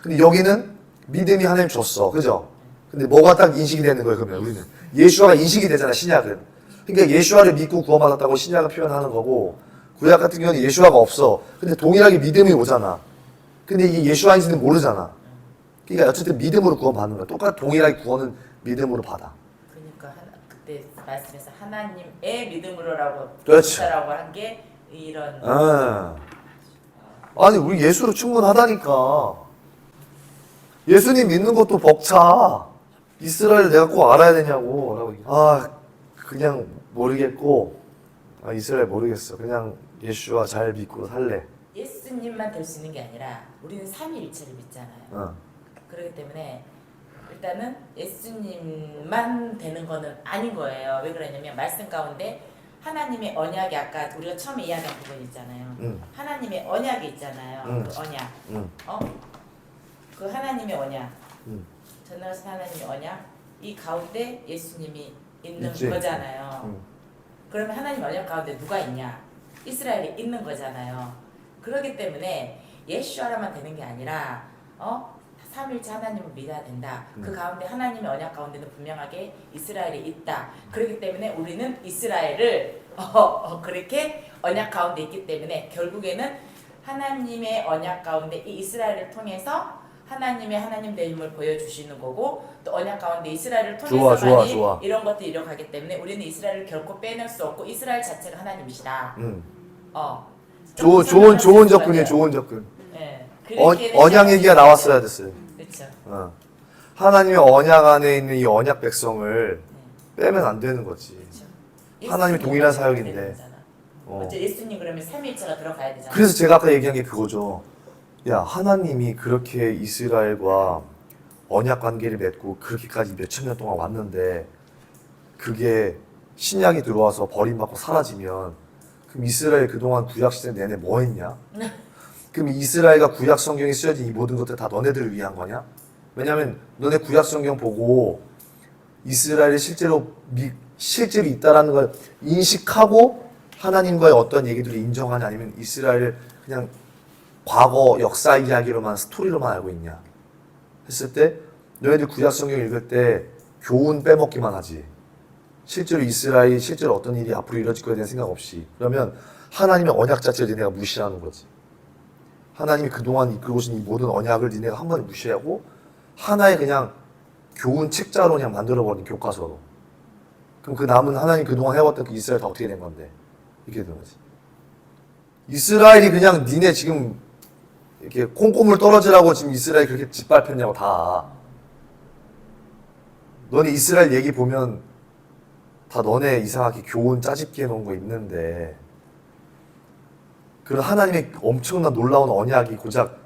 근데 여기는 믿음이 하나님 줬어. 그죠? 근데 뭐가 딱 인식이 되는 거예요, 그러면 우리는. 예수와가 인식이 되잖아, 신약은. 그러니까 예수와를 믿고 구원받았다고 신약을 표현하는 거고, 구약 같은 경우는 예수와가 없어. 근데 동일하게 믿음이 오잖아. 근데 이게 예수와인지는 모르잖아. 그러니까 어쨌든 믿음으로 구원받는 거야. 똑같이 동일하게 구원은 믿음으로 받아. 그러니까 그때 말씀에서 하나님의 믿음으로라고 그렇죠. 라고 한 게 이런 아니 우리 예수로 충분하다니까. 예수님 믿는 것도 벅차. 이스라엘 내가 꼭 알아야 되냐고. 라고. 그냥 모르겠고 이스라엘 모르겠어. 그냥 예수와 잘 믿고 살래. 예수님만 될 수 있는 게 아니라 우리는 삼위일체를 믿잖아요. 그렇기 때문에 일단은 예수님만 되는 거는 아닌 거예요. 왜 그러냐면 말씀 가운데 하나님의 언약이 아까 우리가 처음에 이야기한 부분 있잖아요. 하나님의 언약이 있잖아요. 그 언약. 그 하나님의 언약. 전능하신 하나님의 언약. 이 가운데 예수님이 있는 있지. 거잖아요. 그러면 하나님 언약 가운데 누가 있냐? 이스라엘이 있는 거잖아요. 그렇기 때문에 예수아라만 되는 게 아니라 삼일체 하나님을 믿어야 된다. 그 가운데 하나님의 언약 가운데는 분명하게 이스라엘이 있다. 그렇기 때문에 우리는 이스라엘을 그렇게 언약 가운데 있기 때문에 결국에는 하나님의 언약 가운데 이 이스라엘을 통해서 하나님의 하나님 되심을 보여주시는 거고 또 언약 가운데 이스라엘을 통해서만이 좋아. 이런 것들이 이뤄가기 때문에 우리는 이스라엘을 결코 빼낼 수 없고 이스라엘 자체가 하나님이시다. 좋은 접근이에요. 좋은 접근. 네. 언약 얘기가 나왔어야 됐어요. 그렇죠. 하나님의 언약 안에 있는 이 언약 백성을 빼면 안 되는 거지. 하나님의 동일한 사역인데. 어째 예수님 그러면 삼위일체가 들어가야 되잖아. 그래서 제가 아까 얘기한 게 그거죠. 야, 하나님이 그렇게 이스라엘과 언약 관계를 맺고 그렇게까지 몇천 년 동안 왔는데 그게 신약이 들어와서 버림받고 사라지면 그럼 이스라엘 그동안 구약 시대 내내 뭐 했냐? 그럼 이스라엘과 구약 성경에 쓰여진 이 모든 것들 다 너네들을 위한 거냐? 왜냐면 너네 구약 성경 보고 이스라엘이 실제로 있다라는 걸 인식하고 하나님과의 어떤 얘기들을 인정하냐 아니면 이스라엘을 그냥 과거 역사 이야기로만 스토리로만 알고 있냐 했을 때 너희들 구약 성경 읽을 때 교훈 빼먹기만 하지 실제로 이스라엘이 실제로 어떤 일이 앞으로 이루어질 거에 대한 생각 없이 그러면 하나님의 언약 자체를 니네가 무시하는 거지. 하나님이 그동안 이끌고 오신 이 모든 언약을 니네가 한 번에 무시하고 하나의 그냥 교훈 책자로 그냥 만들어버린 교과서로. 그럼 그 남은 하나님 그동안 해왔던 그 이스라엘 다 어떻게 된 건데 이렇게 되는 거지. 이스라엘이 그냥 니네 지금 이렇게 콩고물 떨어지라고 지금 이스라엘이 그렇게 짓밟혔냐고 다. 너네 이스라엘 얘기 보면 다 너네 이상하게 교훈 짜집기 해놓은 거 있는데 그런 하나님의 엄청난 놀라운 언약이 고작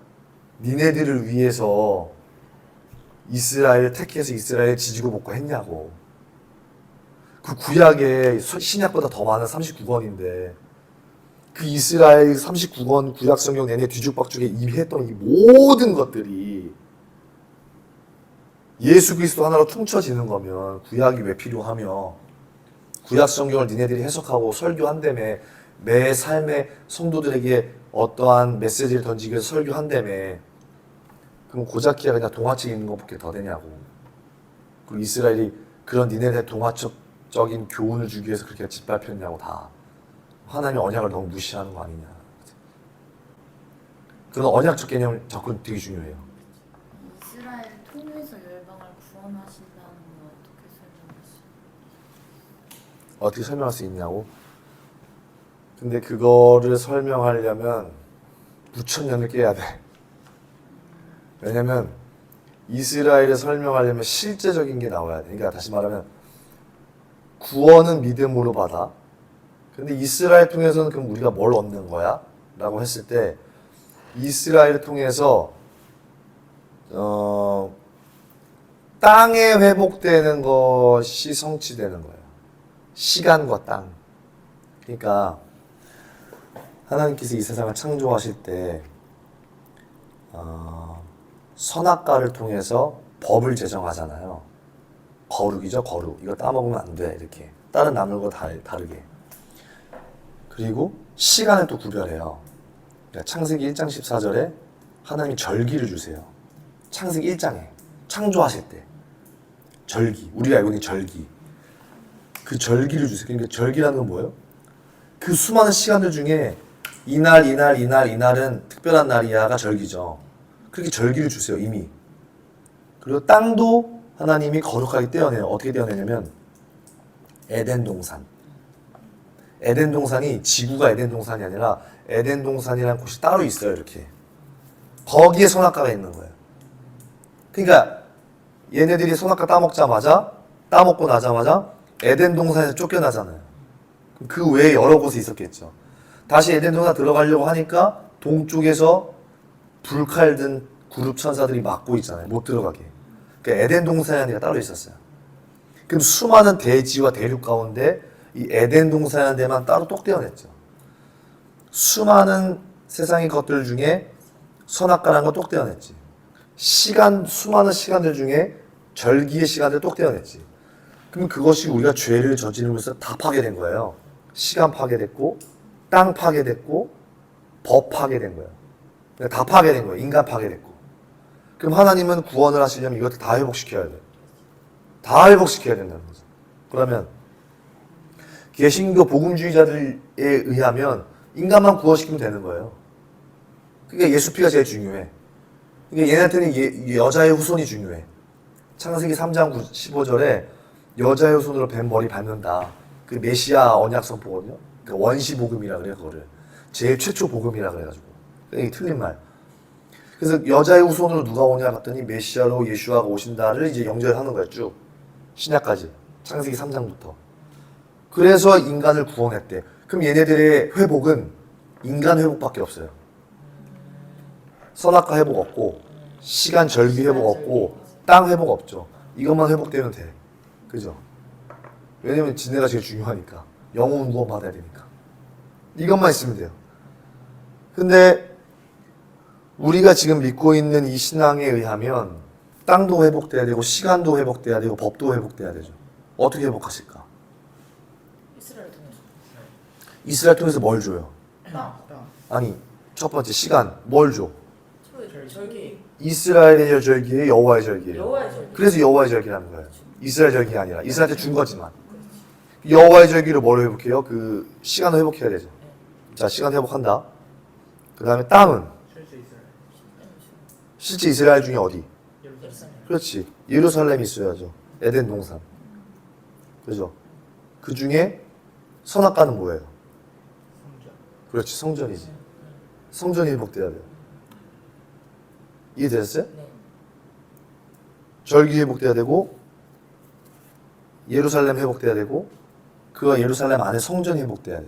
니네들을 위해서 이스라엘을 택해서 이스라엘 지지고 볶고 했냐고. 그 구약에 신약보다 더 많은 39권인데 그 이스라엘 39권 구약 성경 내내 뒤죽박죽에 임했던 이 모든 것들이 예수 그리스도 하나로 퉁쳐지는 거면 구약이 왜 필요하며 구약 성경을 니네들이 해석하고 설교한다며 매 삶의 성도들에게 어떠한 메시지를 던지기 위해서 설교한다며 그럼 고작기야 그냥 동화책 읽는 것밖에 더 되냐고. 그리고 이스라엘이 그런 니네들의 동화적인 교훈을 주기 위해서 그렇게 짓밟혔냐고 다. 하나님의 언약을 너무 무시하는 거 아니냐. 그런 언약적 개념 접근 되게 중요해요. 이스라엘 통해서 열방을 구원하신다는 건 어떻게 설명할 수 있냐고? 근데 그거를 설명하려면 부천년을 깨야 돼. 왜냐면 이스라엘을 설명하려면 실제적인 게 나와야 돼. 그러니까 다시 말하면 구원은 믿음으로 받아. 근데 이스라엘 통해서는 그럼 우리가 뭘 얻는 거야? 라고 했을 때 이스라엘을 통해서 땅에 회복되는 것이 성취되는 거예요. 시간과 땅. 그러니까 하나님께서 이 세상을 창조하실 때 선악과를 통해서 법을 제정하잖아요. 거룩이죠, 거룩. 이거 따먹으면 안 돼, 이렇게. 다른 나물과 다르게. 그리고 시간을 또 구별해요. 그러니까 창세기 1장 14절에 하나님이 절기를 주세요. 창세기 1장에 창조하실 때 절기, 우리가 알고 있는 절기. 그 절기를 주세요. 그러니까 절기라는 건 뭐예요? 그 수많은 시간들 중에 이날은 특별한 날이야가 절기죠. 그렇게 절기를 주세요, 이미. 그리고 땅도 하나님이 거룩하게 떼어내요. 어떻게 떼어내냐면 에덴 동산. 에덴 동산이 지구가 에덴 동산이 아니라 에덴 동산이라는 곳이 따로 있어요. 이렇게 거기에 선악과가 있는 거예요. 그러니까 얘네들이 선악과 따먹고 나자마자 에덴 동산에서 쫓겨나잖아요. 그 외에 여러 곳에 있었겠죠. 다시 에덴 동산 들어가려고 하니까 동쪽에서 불칼 든 그룹 천사들이 막고 있잖아요. 못 들어가게. 그러니까 에덴 동산이 따로 있었어요. 그럼 수많은 대지와 대륙 가운데 이 에덴 동산이라는 데만 따로 똑 떼어냈죠. 수많은 세상의 것들 중에 선악과라는 거 똑 떼어냈지. 수많은 시간들 중에 절기의 시간들 똑 떼어냈지. 그럼 그것이 우리가 죄를 저지르면서 다 파괴된 거예요. 시간 파괴됐고, 땅 파괴됐고, 법 파괴된 거예요. 그러니까 다 파괴된 거예요. 인간 파괴됐고. 그럼 하나님은 구원을 하시려면 이것들 다 회복시켜야 돼요. 다 회복시켜야 된다는 거죠. 그러면 개신교 복음주의자들에 의하면 인간만 구원시키면 되는 거예요. 그러니까 예수 피가 제일 중요해. 그러니까 얘네한테는 여자의 후손이 중요해. 창세기 3장 15절에 여자의 후손으로 뱀 머리 밟는다. 그 메시아 언약 선포거든요. 그 원시 복음이라 그래요, 그거를. 제일 최초 복음이라 그래가지고. 이게 틀린 말. 그래서 여자의 후손으로 누가 오냐 봤더니 메시아로 예수아가 오신다를 이제 연결하는 거예요, 쭉. 신약까지. 창세기 3장부터. 그래서 인간을 구원했대. 그럼 얘네들의 회복은 인간 회복밖에 없어요. 선악과 회복 없고, 시간 절기 회복 없고, 땅 회복 없죠. 이것만 회복되면 돼. 그죠? 왜냐면 지네가 제일 중요하니까. 영혼 구원 받아야 되니까. 이것만 있으면 돼요. 근데 우리가 지금 믿고 있는 이 신앙에 의하면 땅도 회복돼야 되고 시간도 회복돼야 되고 법도 회복돼야 되죠. 어떻게 회복하실까? 이스라엘 통해서. 이스라엘 통해서 뭘 줘요? 땅. 아니, 첫 번째 시간 뭘 줘? 절기. 이스라엘의 절기예요, 여호와의 절기예요. 여호와의 절기. 그래서 여호와의 절기라는 거예요. 이스라엘 절기가 아니라 이스라엘한테 준 거지만. 여호와의 절기를 뭘 회복해요? 그 시간을 회복해야 되죠. 자, 시간 회복한다. 그 다음에 땅은 실제 이스라엘. 실제 이스라엘 중에 어디? 예루살렘. 그렇지. 예루살렘이 있어야죠. 에덴 동산. 그죠? 그 중에 선악과는 뭐예요? 성전. 그렇지. 성전이지. 성전이 회복돼야 돼요. 이해되셨어요? 네. 절기 회복돼야 되고 예루살렘 회복돼야 되고 그 예루살렘 안에 성전이 회복돼야 돼.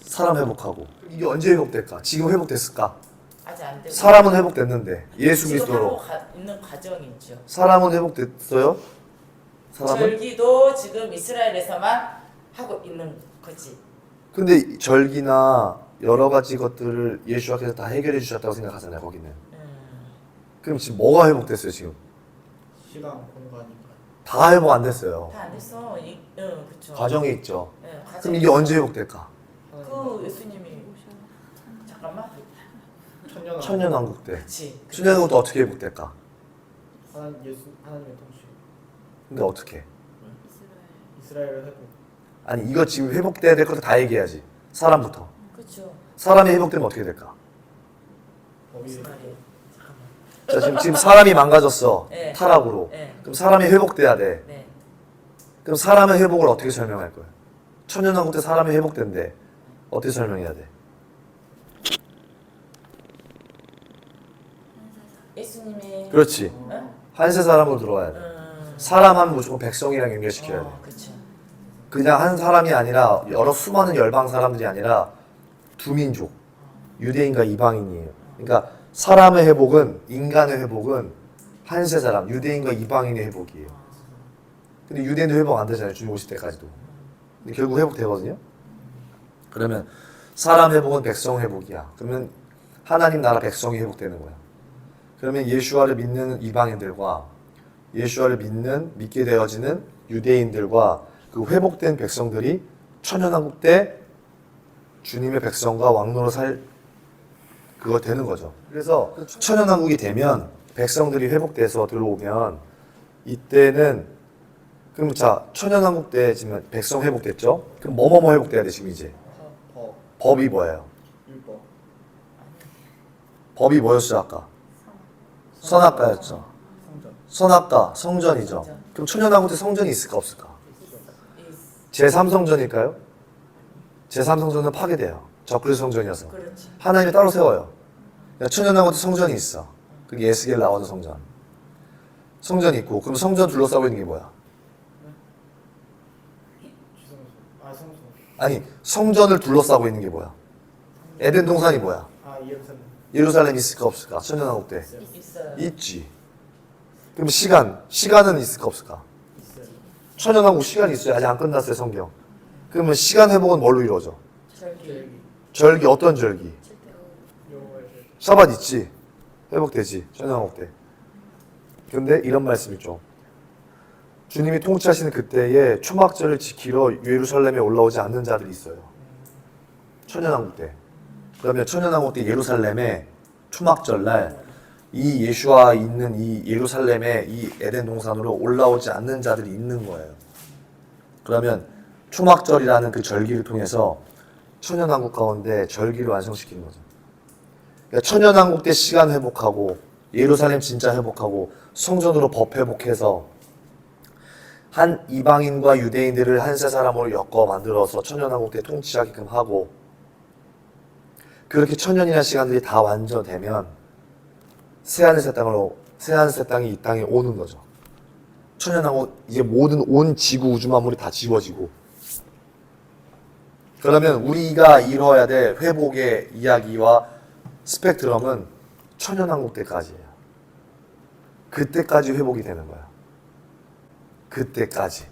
사람 회복하고. 이게 언제 회복될까? 지금 회복됐을까? 아직 안 되고. 사람은 회복됐는데 예수 지금 그리스도로. 하고 있는 과정이 있죠. 사람은 회복됐어요? 사람은? 절기도 지금 이스라엘에서만 하고 있는 거지. 근데 절기나 여러 가지 것들을 예수께서 다 해결해 주셨다고 생각하잖아요, 거기는. 그럼 지금 뭐가 회복됐어요, 지금? 시간, 공간이니까. 다 회복 안 됐어요. 다 안 됐어. 그쵸. 과정이 있죠. 네, 과정이 그럼 이게 언제 회복될까? 그 예수님이 잠깐만. 천년왕국 때. 그치. 천년왕국 때 어떻게 회복될까? 하나님의 통치. 근데 어떻게? 이스라엘을 회복. 아니 이거 지금 회복돼야 될 것도 다 얘기해야지. 사람부터. 그쵸. 사람이 회복되면 어떻게 될까? 무슨 법이 말이에요? 잠깐만. 자 지금 사람이 망가졌어. 네. 타락으로. 네. 그럼 사람이 회복돼야 돼. 네. 그럼 사람의 회복을 어떻게 설명할 거야? 천년왕국 때 사람이 회복된대. 어떻게 설명해야 돼? 예수님이. 그렇지. 응? 한세 사람으로 들어와야 돼. 사람 하면 무조건 백성이랑 연결시켜야 돼. 그쵸. 그냥 한 사람이 아니라 여러 수많은 열방 사람들이 아니라 두 민족, 유대인과 이방인이에요. 그러니까 사람의 회복은, 인간의 회복은 한세 사람, 유대인과 이방인의 회복이에요. 근데 유대인도 회복 안 되잖아요, 주님 오실 때까지도. 근데 결국 회복되거든요. 그러면 사람 회복은 백성 회복이야. 그러면 하나님 나라 백성이 회복되는 거야. 그러면 예수와를 믿는 이방인들과 예수와를 믿게 되어지는 유대인들과 그 회복된 백성들이 천년왕국 때 주님의 백성과 왕노로 살 그거 되는 거죠. 그래서 천년왕국이 되면 백성들이 회복돼서 들어오면 이때는 그럼 자 천년왕국 때 지금 백성 회복됐죠? 그럼 뭐뭐뭐 회복돼야 돼 지금 이제? 법, 법이 뭐예요? 율법. 법이 뭐였어 아까? 선악과였죠. 성전. 선악과 성전이죠. 그럼 천년왕국 때 성전이 있을까 없을까? 제3성전일까요? 제3성전은 파괴돼요. 적그리스도 성전이어서. 그렇지. 하나님이 따로 세워요. 그러니까 천연왕국도 성전이 있어. 그게 에스겔 나오는 성전. 성전이 있고 그럼 성전 둘러싸고 있는 게 뭐야? 주성소. 아 성소. 아니 성전을 둘러싸고 있는 게 뭐야? 에덴 동산이 뭐야? 아 예루살렘. 예루살렘 있을까 없을까? 천연왕국 때 있어요. 있지. 그럼 시간은 있을까 없을까? 있어요. 천연왕국 시간이 있어요. 아직 안 끝났어요 성경. 그러면 시간 회복은 뭘로 이루어져? 절기. 여기 절기 어떤 절기? 여호와의 샤밧 있지. 회복되지. 천연왕국 때. 근데 이런 말씀 있죠. 주님이 통치하시는 그때에 초막절을 지키러 예루살렘에 올라오지 않는 자들이 있어요. 천연왕국 때. 그러면 천연왕국 때 예루살렘에 초막절 날 이 예수와 있는 이 예루살렘에 이 에덴 동산으로 올라오지 않는 자들이 있는 거예요. 그러면 초막절이라는 그 절기를 통해서 천연왕국 가운데 절기를 완성시키는 거죠. 그러니까 천연왕국 때 시간 회복하고 예루살렘 진짜 회복하고 성전으로 법 회복해서 한 이방인과 유대인들을 한 세 사람으로 엮어 만들어서 천연왕국 때 통치하게끔 하고 그렇게 천년이라는 시간들이 다 완전되면 새하늘 새 땅이 이 땅에 오는 거죠. 천연왕국 이제 모든 온 지구 우주 만물이 다 지워지고 그러면 우리가 이뤄야 될 회복의 이야기와 스펙트럼은 천연왕국 때까지예요. 그때까지 회복이 되는 거야. 그때까지.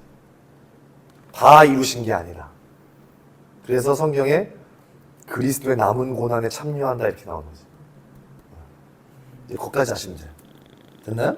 다 이루신 게 아니라. 그래서 성경에 그리스도의 남은 고난에 참여한다 이렇게 나오는 거지. 이제 거기까지 하시면 돼요. 됐나요?